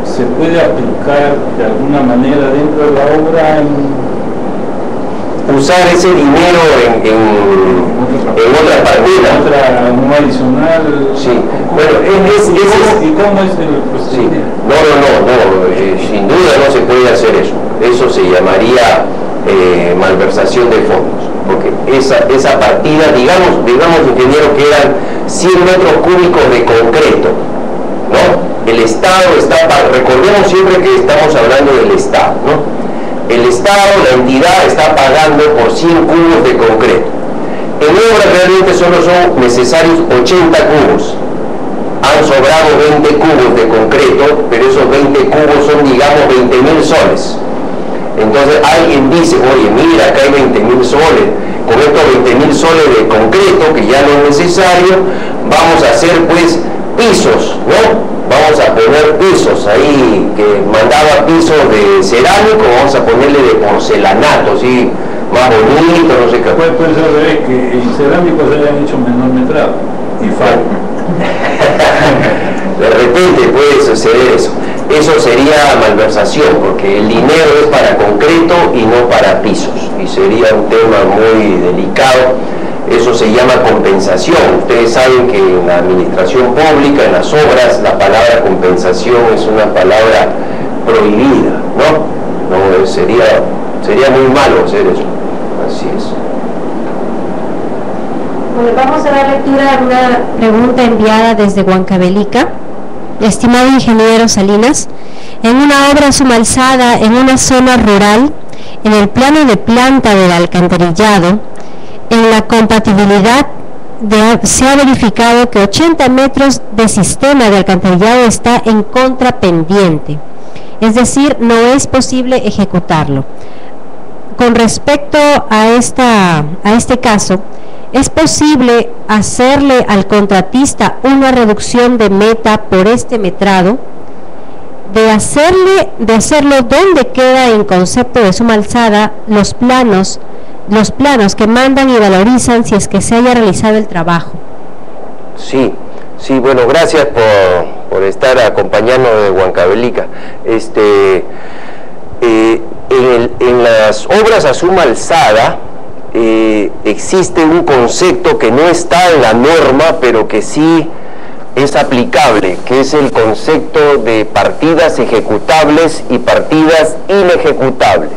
se puede aplicar de alguna manera dentro de la obra usar ese dinero en otra partida. Otra no adicional. Sí, bueno, ¿Y cómo es el procedimiento? Sí. No, sin duda no se puede hacer eso. Eso se llamaría malversación de fondos, porque esa partida, digamos ingeniero, que eran 100 metros cúbicos de concreto, ¿no? El Estado está, recordemos siempre que estamos hablando del Estado, ¿no? El Estado, la entidad, está pagando por 100 cubos de concreto. En obra realmente solo son necesarios 80 cubos. Han sobrado 20 cubos de concreto, pero esos 20 cubos son, digamos, 20.000 soles. Entonces alguien dice, oye, mira, acá hay 20.000 soles. Con estos 20.000 soles de concreto, que ya no es necesario, vamos a hacer, pues, pisos, ¿no? Vamos a poner pisos ahí, que mandaba pisos de cerámico, vamos a ponerle de porcelanato, así, más bonito, no sé qué. Puede ser al revés, que en cerámico se hayan hecho menor metrado y falta. De repente puede suceder eso. Eso sería malversación, porque el dinero es para concreto y no para pisos, y sería un tema muy delicado. Eso se llama compensación. Ustedes saben que en la administración pública, en las obras, la palabra compensación es una palabra prohibida, ¿no? Sería muy malo hacer eso. Así es. Bueno, vamos a dar lectura a una pregunta enviada desde Huancavelica. Estimado ingeniero Salinas, en una obra sumalzada en una zona rural, en el plano de planta del alcantarillado, en la compatibilidad se ha verificado que 80 metros de sistema de alcantarillado está en contrapendiente, es decir, no es posible ejecutarlo. Con respecto a este caso, ¿es posible hacerle al contratista una reducción de meta por este metrado? De hacerlo donde queda en concepto de suma alzada los planos que mandan y valorizan si es que se haya realizado el trabajo. Sí, bueno, gracias por estar acompañándonos de Huancavelica. En las obras a suma alzada existe un concepto que no está en la norma, pero que sí es aplicable, que es el concepto de partidas ejecutables y partidas inejecutables.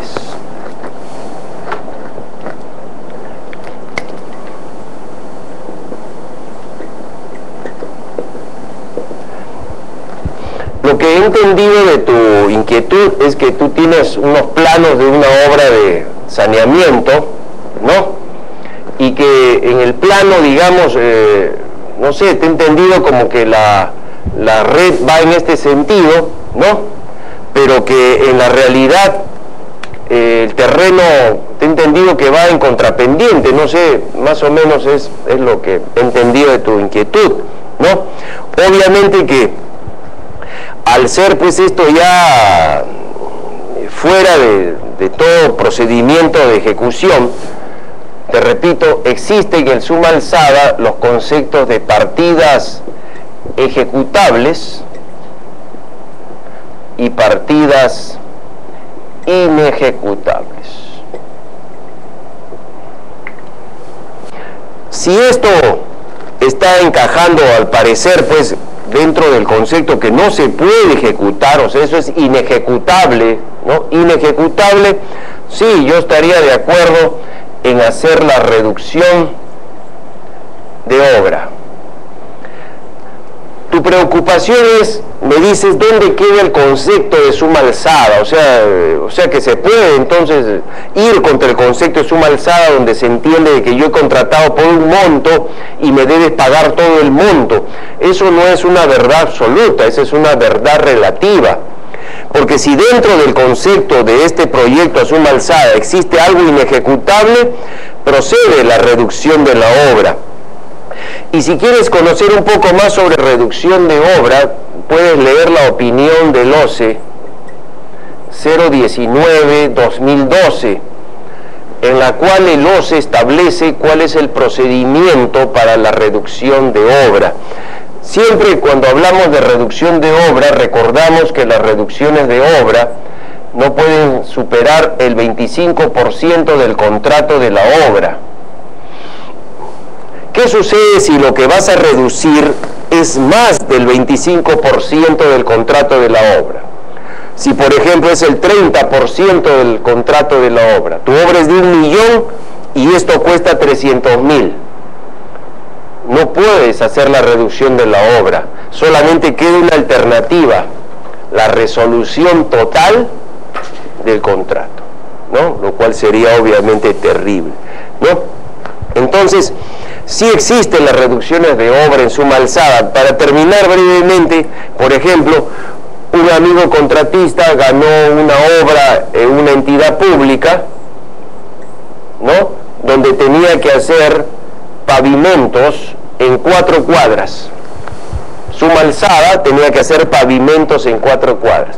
Lo que he entendido de tu inquietud es que tú tienes unos planos de una obra de saneamiento, ¿no? Y que en el plano, digamos, no sé, te he entendido como que la red va en este sentido, ¿no? Pero que en la realidad el terreno, te he entendido que va en contrapendiente, no sé, más o menos es lo que he entendido de tu inquietud, ¿no? Obviamente que al ser pues esto ya fuera de todo procedimiento de ejecución, te repito, existe en el suma alzada los conceptos de partidas ejecutables y partidas inejecutables. Si esto está encajando al parecer pues dentro del concepto que no se puede ejecutar, o sea, eso es inejecutable, ¿no? Inejecutable, sí, yo estaría de acuerdo en hacer la reducción de obra. Tu preocupación es, me dices, ¿dónde queda el concepto de suma alzada? O sea que se puede entonces ir contra el concepto de suma alzada, donde se entiende de que yo he contratado por un monto y me debes pagar todo el monto. Eso no es una verdad absoluta, esa es una verdad relativa. Porque si dentro del concepto de este proyecto a suma alzada existe algo inejecutable, procede la reducción de la obra. Y si quieres conocer un poco más sobre reducción de obra, puedes leer la opinión del OCE 019-2012, en la cual el OCE establece cuál es el procedimiento para la reducción de obra. Siempre cuando hablamos de reducción de obra, recordamos que las reducciones de obra no pueden superar el 25% del contrato de la obra. ¿Qué sucede si lo que vas a reducir es más del 25% del contrato de la obra? Si por ejemplo es el 30% del contrato de la obra, tu obra es de 1 millón y esto cuesta 300.000. No puedes hacer la reducción de la obra, solamente queda una alternativa, la resolución total del contrato, ¿no? Lo cual sería obviamente terrible, ¿no? Entonces, sí existen las reducciones de obra en suma alzada. Para terminar brevemente, por ejemplo, un amigo contratista ganó una obra en una entidad pública, ¿no? Donde tenía que hacer pavimentos en 4 cuadras. Suma alzada, tenía que hacer pavimentos en 4 cuadras.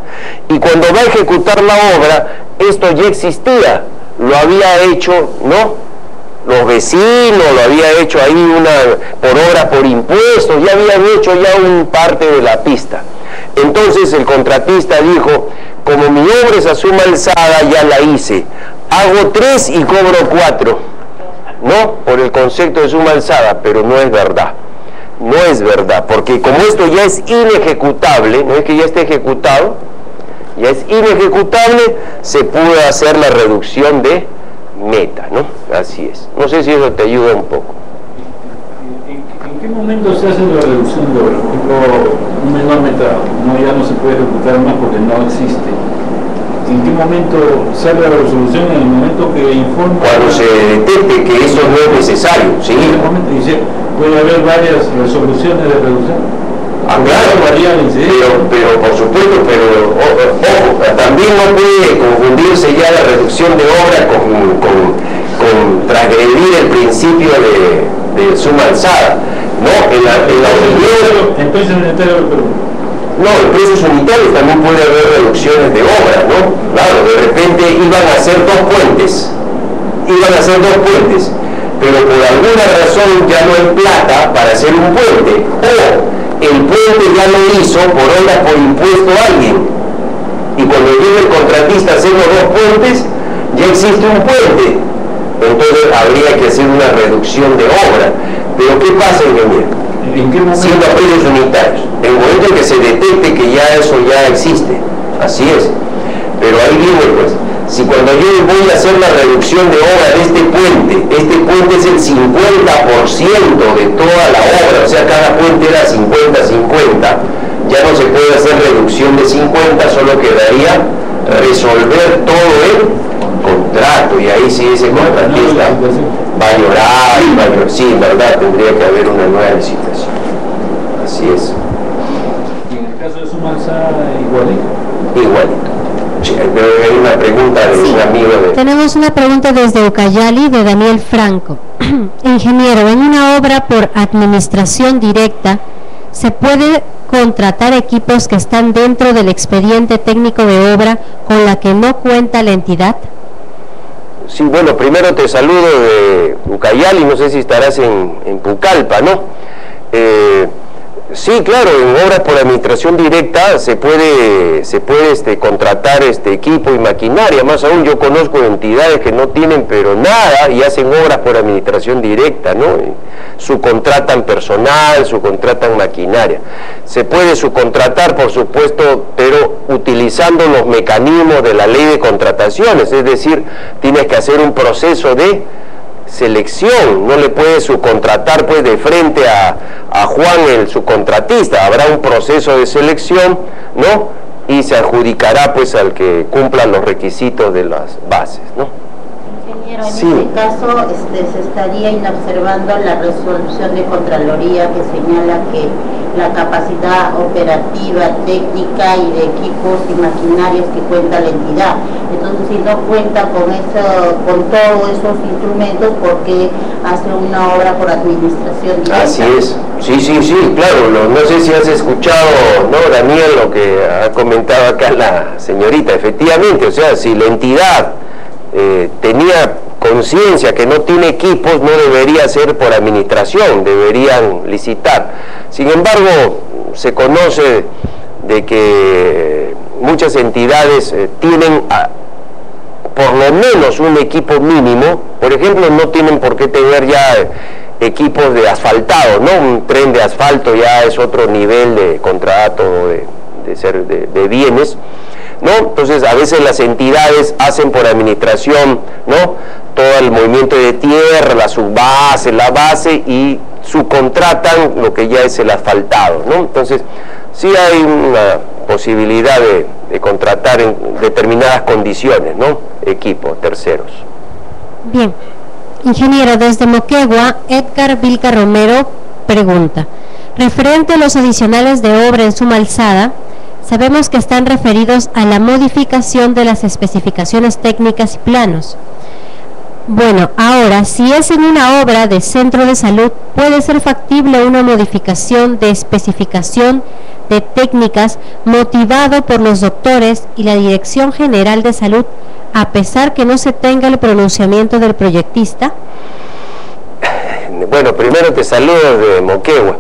Y cuando va a ejecutar la obra, esto ya existía, lo había hecho, ¿no? Los vecinos, lo había hecho ahí por obra por impuestos, ya habían hecho ya un parte de la pista. Entonces el contratista dijo, como mi obra es a suma alzada, ya la hice, hago 3 y cobro 4, ¿no? Por el concepto de suma alzada, pero no es verdad. No es verdad, porque como esto ya es inejecutable, no es que ya esté ejecutado, ya es inejecutable, se pudo hacer la reducción de meta, ¿no? Así es. No sé si eso te ayuda un poco. ¿En qué momento se hace la reducción de obra? Por ejemplo, un menor meta ya no se puede ejecutar más porque no existe. ¿En qué momento sale la resolución? En el momento que informa... Cuando se detecte que eso no es necesario, ¿sí? En ese momento dice, puede haber varias resoluciones de reducción. Ah, claro, pero por supuesto, pero ojo, también no puede confundirse ya la reducción de obra con transgredir el principio de suma alzada, ¿no? En la opinión... Entonces, no, en precios unitarios también puede haber reducciones de obra, ¿no? Claro, de repente iban a hacer 2 puentes, pero por alguna razón ya no hay plata para hacer un puente, o el puente ya lo hizo por obras por impuesto a alguien, y cuando llega el contratista a hacer los 2 puentes, ya existe un puente, entonces habría que hacer una reducción de obra. Pero ¿qué pasa, ingeniero? ¿En qué momento? Siendo apoyos unitarios. En el momento en que se detecte que ya eso ya existe. Así es. Pero ahí viene pues. Si cuando yo voy a hacer la reducción de obra de este puente es el 50% de toda la obra, o sea, cada puente era 50-50, ya no se puede hacer reducción de 50, solo quedaría resolver todo el contrato, y ahí sí ese contratista va a llorar, sí, en verdad, tendría que haber una nueva licitación. Así es. Y en el caso de Sumalzada, igualito. Igualito. Sí, hay una pregunta de un amigo de... Tenemos una pregunta desde Ucayali de Daniel Franco. Ingeniero, en una obra por administración directa, ¿se puede contratar equipos que están dentro del expediente técnico de obra con la que no cuenta la entidad? Sí, bueno, primero te saludo de Ucayali, no sé si estarás en Pucallpa, ¿no? Sí, claro, en obras por administración directa se puede contratar equipo y maquinaria. Más aún, yo conozco entidades que no tienen pero nada y hacen obras por administración directa, ¿no? Subcontratan personal, subcontratan maquinaria. Se puede subcontratar, por supuesto, pero utilizando los mecanismos de la ley de contrataciones, es decir, tienes que hacer un proceso de selección, no le puedes subcontratar pues de frente a Juan el subcontratista, habrá un proceso de selección, ¿no? Y se adjudicará pues al que cumpla los requisitos de las bases, ¿no? Ingeniero, en Sí. este caso se estaría inobservando la resolución de Contraloría que señala que la capacidad operativa, técnica y de equipos y maquinarias que cuenta la entidad. Entonces, si no cuenta con todos esos instrumentos, ¿por qué hace una obra por administración directa? Así es, sí, claro, no sé si has escuchado, ¿no, Daniel, lo que ha comentado acá la señorita? Efectivamente, o sea, si la entidad tenía conciencia que no tiene equipos, no debería ser por administración, deberían licitar. Sin embargo, se conoce de que muchas entidades tienen por lo menos un equipo mínimo. Por ejemplo, no tienen por qué tener ya equipos de asfaltado, ¿no? Un tren de asfalto ya es otro nivel de contrato de bienes, ¿no? Entonces a veces las entidades hacen por administración, ¿no?, todo el movimiento de tierra, la subbase, la base, y subcontratan lo que ya es el asfaltado, ¿no? Entonces sí hay una posibilidad de contratar en determinadas condiciones, ¿no?, equipos terceros. Bien, ingeniero, desde Moquegua, Edgar Vilca Romero pregunta, referente a los adicionales de obra en Sumalzada, sabemos que están referidos a la modificación de las especificaciones técnicas y planos. Bueno, ahora, si es en una obra de centro de salud, ¿puede ser factible una modificación de especificación de técnicas motivado por los doctores y la Dirección General de Salud, a pesar que no se tenga el pronunciamiento del proyectista? Bueno, primero te saludo de Moquegua.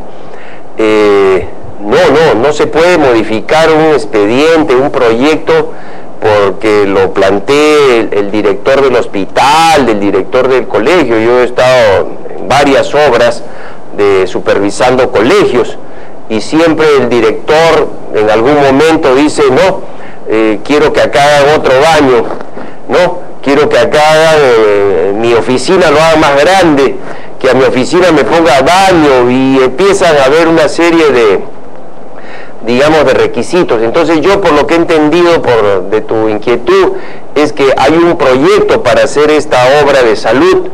No se puede modificar un expediente, un proyecto, porque lo plantee el director del hospital, el director del colegio. Yo he estado en varias obras supervisando colegios, y siempre el director en algún momento dice, no, quiero que acá hagan otro baño, no, quiero que acá hagan, mi oficina lo haga más grande, que a mi oficina me ponga baño, y empiezan a haber una serie de, digamos, de requisitos. Entonces yo, por lo que he entendido de tu inquietud, es que hay un proyecto para hacer esta obra de salud,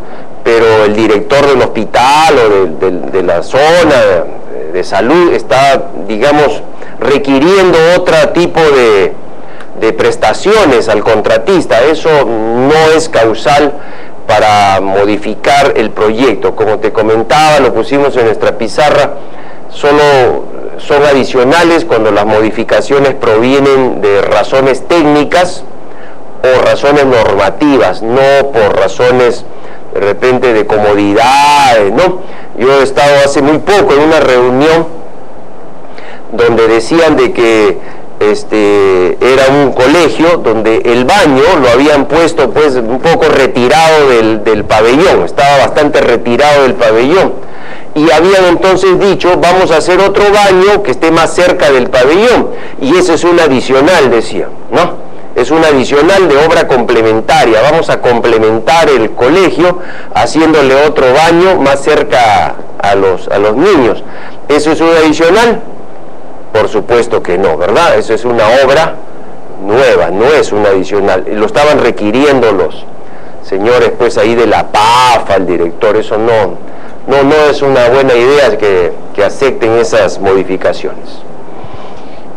pero el director del hospital o de la zona de salud está, digamos, requiriendo otro tipo de prestaciones al contratista. Eso no es causal para modificar el proyecto. Como te comentaba, lo pusimos en nuestra pizarra, solo son adicionales cuando las modificaciones provienen de razones técnicas o razones normativas, no por razones de repente de comodidad, ¿no? Yo he estado hace muy poco en una reunión donde decían de que era un colegio donde el baño lo habían puesto pues un poco retirado del pabellón, estaba bastante retirado del pabellón, y habían entonces dicho, vamos a hacer otro baño que esté más cerca del pabellón, y eso es un adicional, decía, ¿no? Es un adicional de obra complementaria, vamos a complementar el colegio haciéndole otro baño más cerca a los niños. ¿Eso es un adicional? Por supuesto que no, ¿verdad? Eso es una obra nueva, no es un adicional. Lo estaban requiriendo los señores pues ahí de la PAFA, el director, eso no es una buena idea que acepten esas modificaciones.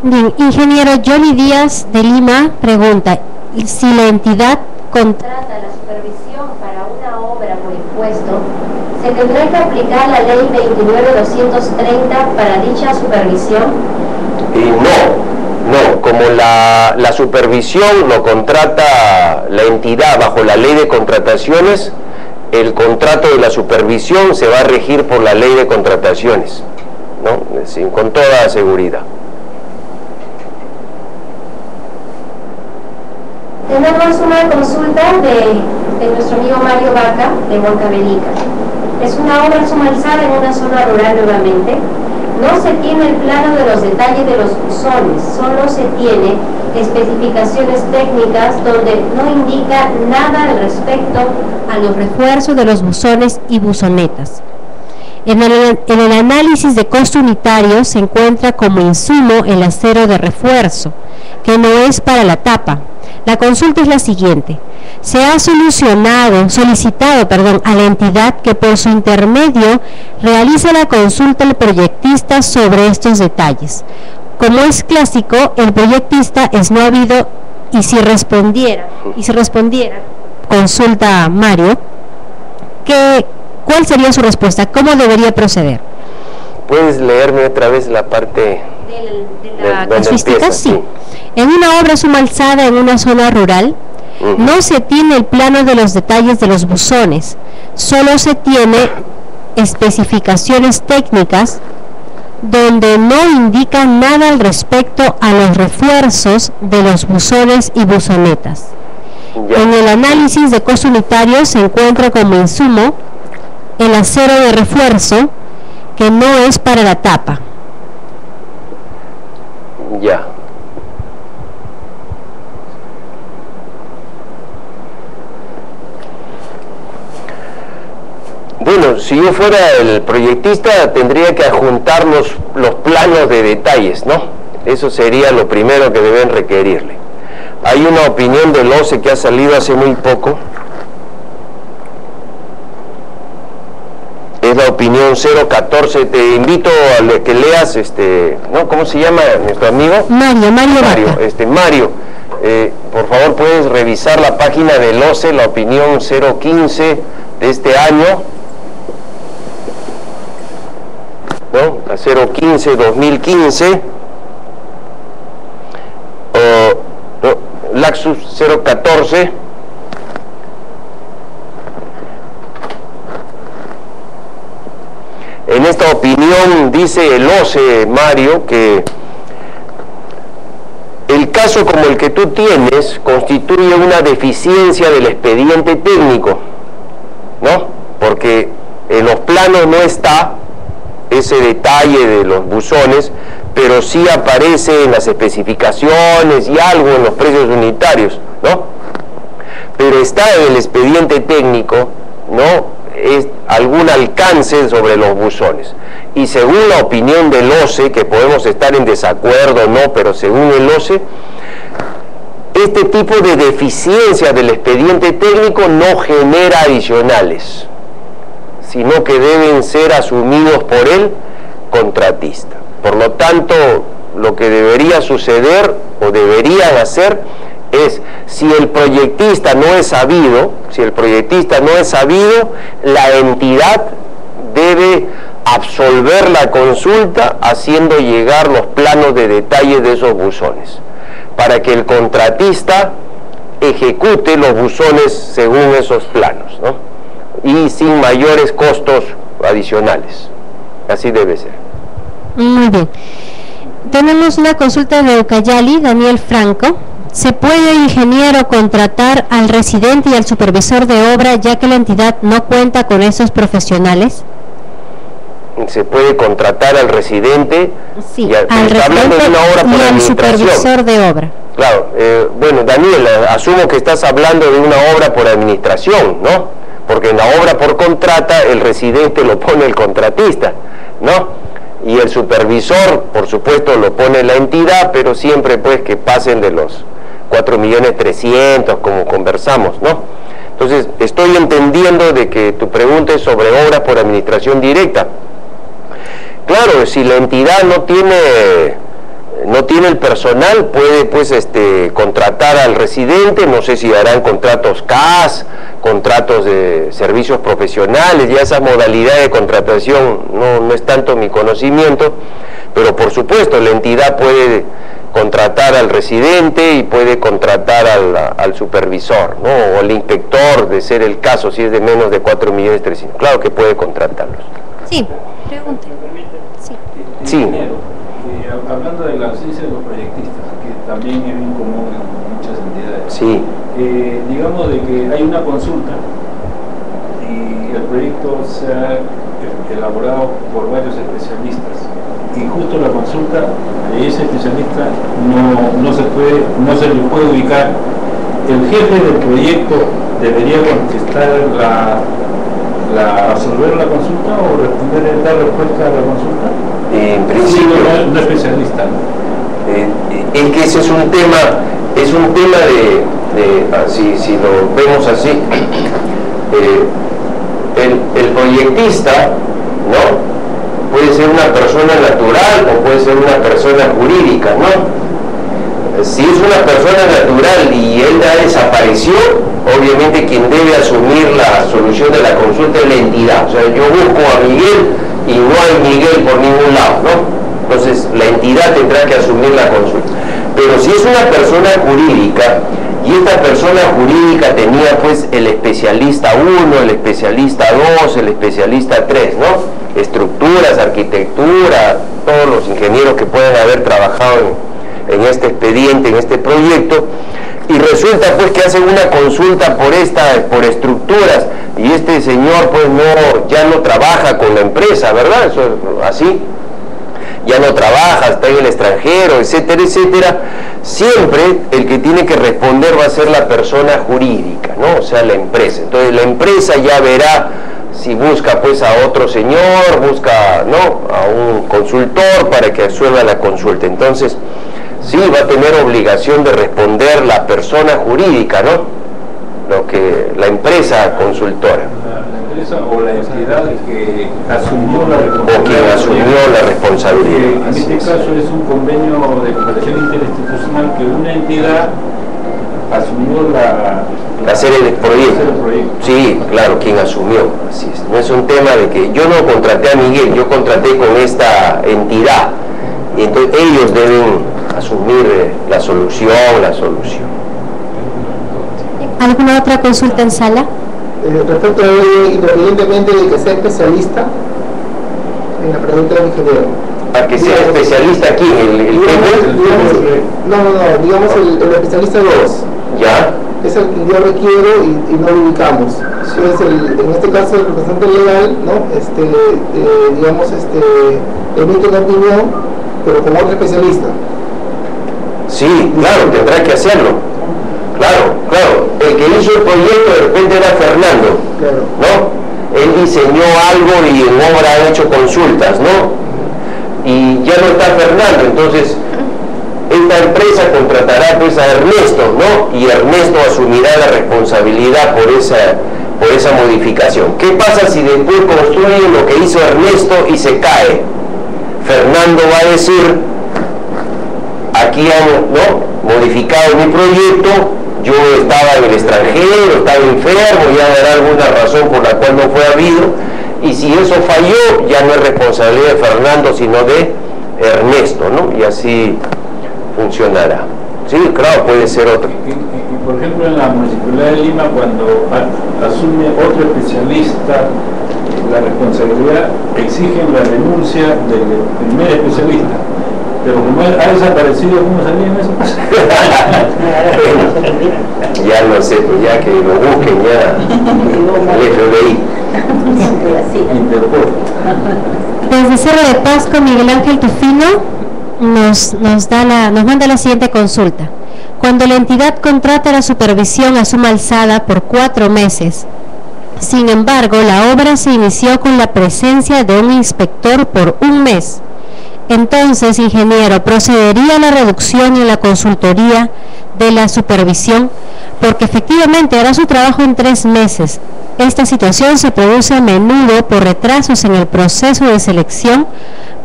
Bien, ingeniero Johnny Díaz de Lima pregunta, si la entidad contrata la supervisión para una obra por impuesto, ¿se tendrá que aplicar la ley 29.230 para dicha supervisión? No, como la supervisión lo contrata la entidad bajo la ley de contrataciones, el contrato de la supervisión se va a regir por la ley de contrataciones, ¿no? Con toda seguridad. Tenemos una consulta de nuestro amigo Mario Vaca, de Huancavelica. Es una obra suma alzada en una zona rural nuevamente. No se tiene el plano de los detalles de los buzones, solo se tiene especificaciones técnicas donde no indica nada al respecto a los refuerzos de los buzones y buzonetas. En el análisis de costo unitario se encuentra como insumo el acero de refuerzo, que no es para la tapa. La consulta es la siguiente. Se ha solicitado a la entidad que por su intermedio realice la consulta al proyectista sobre estos detalles. Como es clásico, el proyectista es no habido y si respondiera, consulta a Mario, ¿cuál sería su respuesta? ¿Cómo debería proceder? ¿Puedes leerme otra vez la parte de la casuística? Sí. En una obra suma alzada en una zona rural, no se tiene el plano de los detalles de los buzones, solo se tiene especificaciones técnicas donde no indican nada al respecto a los refuerzos de los buzones y buzonetas. Ya. En el análisis de costo unitario se encuentra como insumo el acero de refuerzo, que no es para la tapa. Ya. Bueno, si yo fuera el proyectista tendría que adjuntar los planos de detalles, ¿no? Eso sería lo primero que deben requerirle. Hay una opinión del OCE que ha salido hace muy poco. Es la opinión 014. Te invito a que leas, ¿no? ¿Cómo se llama nuestro amigo? Mario. Mario, por favor, puedes revisar la página del OCE, la opinión 015 de este año, ¿no? La 015-2015, Laxus 014. En esta opinión dice el OCE, Mario, que el caso como el que tú tienes constituye una deficiencia del expediente técnico, ¿no? Porque en los planos no está ese detalle de los buzones, pero sí aparece en las especificaciones y algo en los precios unitarios, ¿no? Pero está en el expediente técnico, ¿no? Es algún alcance sobre los buzones. Y según la opinión del OCE, que podemos estar en desacuerdo o no, pero según el OCE, este tipo de deficiencia del expediente técnico no genera adicionales, sino que deben ser asumidos por el contratista. Por lo tanto, lo que debería suceder o deberían hacer es, si el proyectista no es sabido, la entidad debe absolver la consulta haciendo llegar los planos de detalle de esos buzones, para que el contratista ejecute los buzones según esos planos, ¿no? Y sin mayores costos adicionales. Así debe ser. Muy bien. Tenemos una consulta de Ucayali, Daniel Franco. ¿Se puede, ingeniero, contratar al residente y al supervisor de obra ya que la entidad no cuenta con esos profesionales? se puede contratar al residente, sí, al está hablando de una obra por y al administración. Supervisor de obra. Claro, bueno, Daniel, asumo que estás hablando de una obra por administración, ¿no? Porque en la obra por contrata el residente lo pone el contratista, ¿no? Y el supervisor, por supuesto, lo pone la entidad, pero siempre pues que pasen de los 4.300.000, como conversamos, ¿no? Entonces, estoy entendiendo de que tu pregunta es sobre obras por administración directa. Claro, si la entidad no tiene el personal, puede pues contratar al residente, no sé si harán contratos CAS, contratos de servicios profesionales, ya esa modalidad de contratación no es tanto mi conocimiento, pero por supuesto la entidad puede contratar al residente y puede contratar al supervisor, ¿no? O al inspector, de ser el caso, si es de menos de 4.300.000, claro que puede contratarlos. Sí, pregunte. Sí. Hablando de la ausencia de los proyectistas, que también es bien común en muchas entidades, Sí. digamos de que hay una consulta y el proyecto se ha elaborado por varios especialistas y justo la consulta de ese especialista no se le puede ubicar. El jefe del proyecto debería contestar resolver la consulta o dar respuesta a la consulta. En principio, no especialista. Es que ese es un tema si lo vemos así, el proyectista, ¿no? Puede ser una persona natural o puede ser una persona jurídica, ¿no? Si es una persona natural y él ya desapareció, obviamente quien debe asumir la solución de la consulta es la entidad. O sea, yo busco a Miguel y no hay Miguel por ningún lado, ¿no? Entonces la entidad tendrá que asumir la consulta. Pero si es una persona jurídica y esta persona jurídica tenía pues el especialista 1, el especialista 2, el especialista 3, ¿no? Estructuras, arquitectura, todos los ingenieros que pueden haber trabajado en este expediente, en este proyecto, y resulta pues que hacen una consulta por estructuras y este señor pues ya no trabaja con la empresa, ¿verdad? Eso es así, ya no trabaja, está en el extranjero, etcétera, etcétera. Siempre el que tiene que responder va a ser la persona jurídica, ¿no? O sea, la empresa. Entonces la empresa ya verá si busca pues a otro señor, busca, ¿no?, a un consultor para que resuelva la consulta. Entonces sí va a tener obligación de responder la persona jurídica, ¿no? Lo que la empresa consultora. La empresa o la entidad que asumió la responsabilidad. O quien asumió la responsabilidad. En este caso es un convenio de cooperación interinstitucional que una entidad asumió hacer el proyecto. Sí, claro, quien asumió, así es. No es un tema de que yo no contraté a Miguel, yo contraté con esta entidad. Y entonces ellos deben asumir la solución. ¿Alguna otra consulta en sala? Respecto a ello, independientemente de que sea especialista, en la pregunta del ingeniero. ¿A que sea especialista aquí? Digamos el especialista 2. ¿Ya? Es el que yo requiero y no lo ubicamos. Entonces, en este caso, el representante legal, ¿no? Emite una opinión, pero como otro especialista. Sí, claro, tendrá que hacerlo. Claro. El que hizo el proyecto de repente era Fernando, ¿no? Él diseñó algo y en obra ha hecho consultas, ¿no? Y ya no está Fernando, entonces esta empresa contratará pues a Ernesto, ¿no? Y Ernesto asumirá la responsabilidad por esa modificación. ¿Qué pasa si después construyen lo que hizo Ernesto y se cae? Fernando va a decir, aquí han, ¿no?, modificado mi proyecto, yo estaba en el extranjero, estaba enfermo, ya habrá alguna razón por la cual no fue habido, y si eso falló, ya no es responsabilidad de Fernando, sino de Ernesto, ¿no? Y así funcionará. Sí, claro, puede ser otro. Y por ejemplo, en la Municipalidad de Lima, cuando asume otro especialista la responsabilidad, exigen la denuncia del primer especialista. Pero como ha desaparecido, ¿cómo salían eso? Ya no sé, pues ya que lo busquen ya el FBI. Interpol. Desde Cerro de Pasco, Miguel Ángel Tufino nos manda la siguiente consulta. Cuando la entidad contrata la supervisión a suma alzada por 4 meses, sin embargo, la obra se inició con la presencia de un inspector por 1 mes. Entonces, ingeniero, ¿procedería la reducción en la consultoría de la supervisión? Porque efectivamente hará su trabajo en 3 meses. Esta situación se produce a menudo por retrasos en el proceso de selección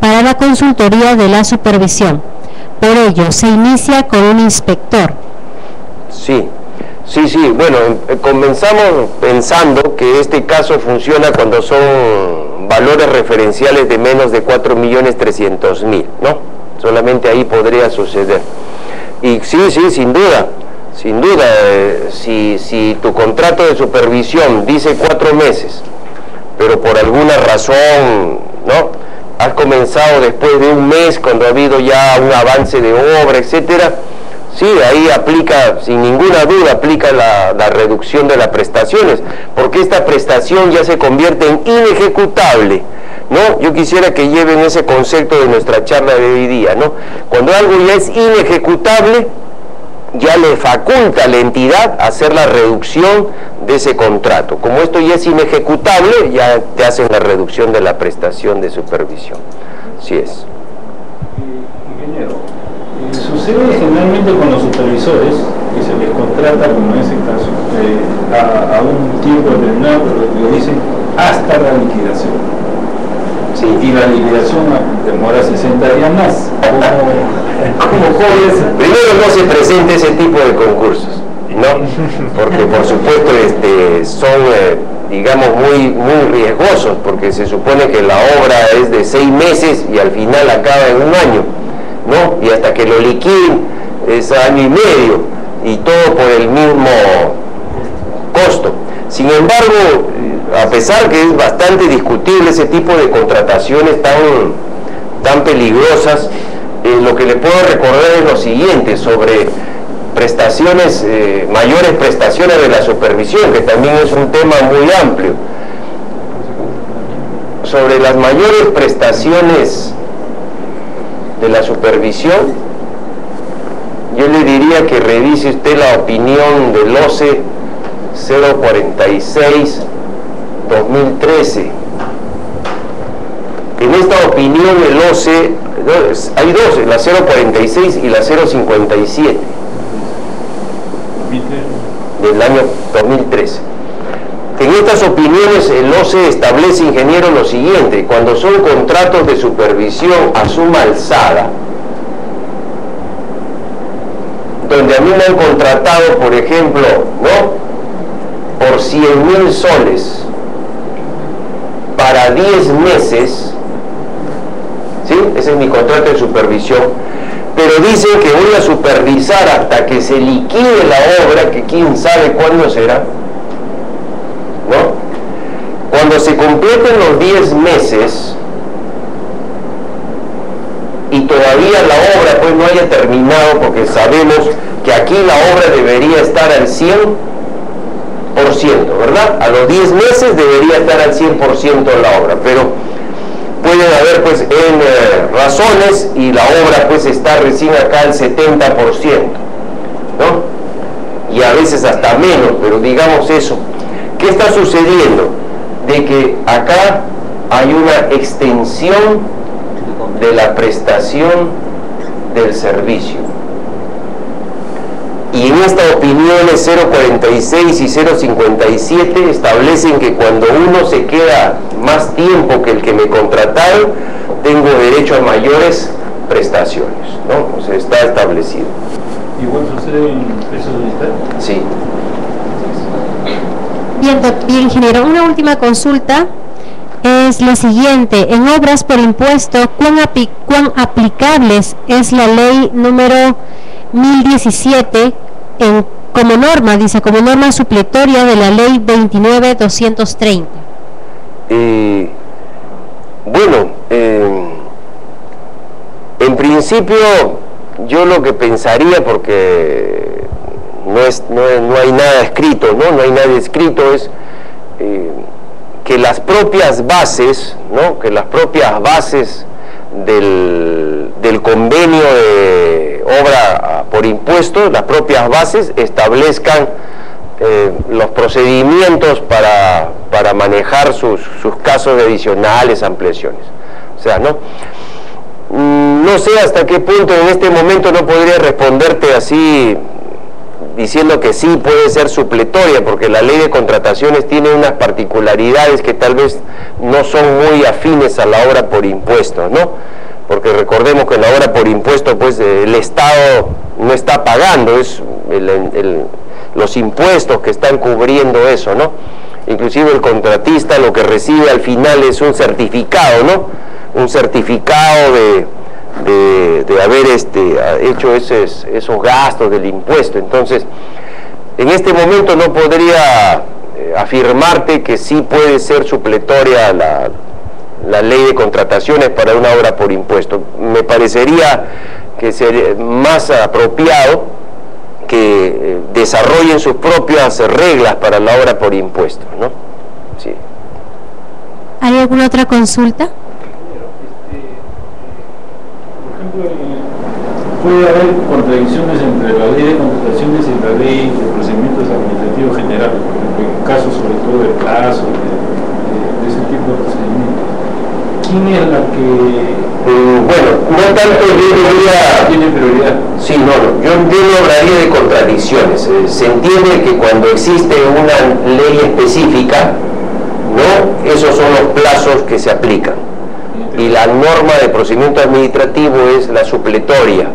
para la consultoría de la supervisión. Por ello, se inicia con un inspector. Sí. Bueno, comenzamos pensando que este caso funciona cuando son valores referenciales de menos de 4.300.000, ¿no? Solamente ahí podría suceder. Y sí, sin duda, si tu contrato de supervisión dice 4 meses, pero por alguna razón, ¿no?, has comenzado después de 1 mes, cuando ha habido ya un avance de obra, etcétera, sí, ahí aplica, sin ninguna duda, aplica la reducción de las prestaciones, porque esta prestación ya se convierte en inejecutable, ¿no? Yo quisiera que lleven ese concepto de nuestra charla de hoy día, ¿no? Cuando algo ya es inejecutable, ya le faculta a la entidad hacer la reducción de ese contrato. Como esto ya es inejecutable, ya te hacen la reducción de la prestación de supervisión. Así es. Ingeniero, sucede generalmente con los supervisores que se les contrata, como en ese caso, a un tiempo determinado, pero le dicen hasta la liquidación. Sí. Y la liquidación demora 60 días más. ¿Cómo es? Primero, no se presente ese tipo de concursos, ¿no? Porque por supuesto son, digamos, muy riesgosos, porque se supone que la obra es de 6 meses y al final acaba en 1 año, ¿no? Y hasta que lo liquiden es 1 año y medio, y todo por el mismo costo. Sin embargo, a pesar que es bastante discutible ese tipo de contrataciones tan peligrosas, lo que le puedo recordar es lo siguiente sobre prestaciones, mayores prestaciones de la supervisión, que también es un tema muy amplio. Sobre las mayores prestaciones de la supervisión, yo le diría que revise usted la opinión del OCE 046 2013. En esta opinión el OCE, hay dos, la 046 y la 057 del año 2013. En estas opiniones el OCE establece, ingeniero, lo siguiente: cuando son contratos de supervisión a suma alzada, donde a mí me han contratado, por ejemplo, ¿no?, por 100.000 soles para 10 meses, ¿sí? Ese es mi contrato de supervisión, pero dicen que voy a supervisar hasta que se liquide la obra, que quién sabe cuándo será, ¿no? Cuando se completen los 10 meses y todavía la obra pues no haya terminado, porque sabemos que aquí la obra debería estar al 100%, ¿verdad? A los 10 meses debería estar al 100% la obra, pero pueden haber pues razones y la obra pues está recién acá al 70%, ¿no? Y a veces hasta menos, pero digamos eso. ¿Qué está sucediendo? De que acá hay una extensión de la prestación del servicio. Y en esta opiniones 046 y 057 establecen que cuando uno se queda más tiempo que el que me contrataron, tengo derecho a mayores prestaciones, ¿no? O sea, está establecido. ¿Igual sucede en precios unitarios? Sí. Bien, ingeniero, una última consulta es la siguiente: en obras por impuesto, ¿cuán aplicables es la ley número 1017 como norma, dice, como norma supletoria de la ley 29.230? Bueno, en principio yo lo que pensaría, porque no hay nada escrito, ¿no? No hay nada escrito, es que que las propias bases, ¿no? Que las propias bases del convenio de obra por impuestos, las propias bases establezcan los procedimientos para manejar sus casos de adicionales, ampliaciones. O sea, no sé hasta qué punto en este momento no podría responderte así diciendo que sí puede ser supletoria, porque la ley de contrataciones tiene unas particularidades que tal vez no son muy afines a la obra por impuestos, ¿no? Porque recordemos que la obra por impuesto, pues el Estado no está pagando, es los impuestos que están cubriendo eso, ¿no? Inclusive el contratista lo que recibe al final es un certificado, ¿no? Un certificado de haber hecho esos gastos del impuesto. Entonces, en este momento no podría afirmarte que sí puede ser supletoria la ley de contrataciones para una obra por impuesto. Me parecería que sería más apropiado que desarrollen sus propias reglas para la obra por impuesto, ¿no? Sí. ¿Hay alguna otra consulta? Puede haber contradicciones entre la ley de contrataciones y la ley de procedimientos administrativos generales, por ejemplo, en casos sobre todo de plazo, de ese tipo de procedimientos. ¿Quién es la que bueno, no tanto yo diría tiene prioridad? Sí, yo no hablaría de contradicciones. Se entiende que cuando existe una ley específica, ¿no? Esos son los plazos que se aplican. Y la norma de procedimiento administrativo es la supletoria,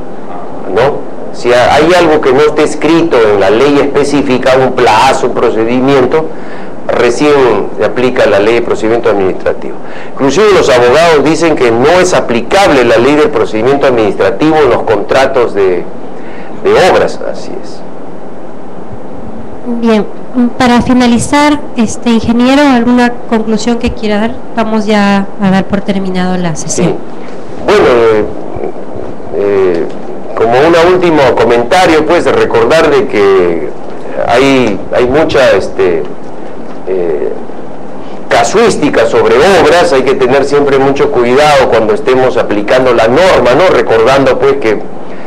¿no? Si hay algo que no esté escrito en la ley específica, un plazo, un procedimiento, recién se aplica la ley de procedimiento administrativo. Inclusive los abogados dicen que no es aplicable la ley del procedimiento administrativo en los contratos de obras, así es. Bien, para finalizar, ingeniero, ¿alguna conclusión que quiera dar? Vamos ya a dar por terminado la sesión. Sí. Bueno, como un último comentario, pues recordar de que hay mucha casuística sobre obras. Hay que tener siempre mucho cuidado cuando estemos aplicando la norma, ¿no? Recordando pues que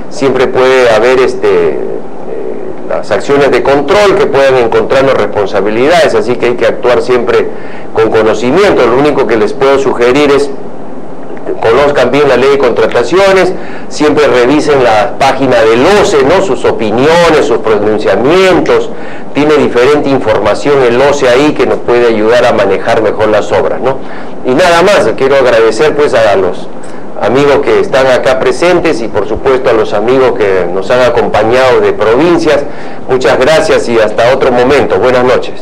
siempre puede haber las acciones de control que pueden encontrarnos responsabilidades, así que hay que actuar siempre con conocimiento. Lo único que les puedo sugerir es conozcan bien la ley de contrataciones, siempre revisen la página del OCE, ¿no? Sus opiniones, sus pronunciamientos, tiene diferente información el OCE ahí que nos puede ayudar a manejar mejor las obras, ¿no? Y nada más, quiero agradecer pues a los amigos que están acá presentes y por supuesto a los amigos que nos han acompañado de provincias. Muchas gracias y hasta otro momento. Buenas noches.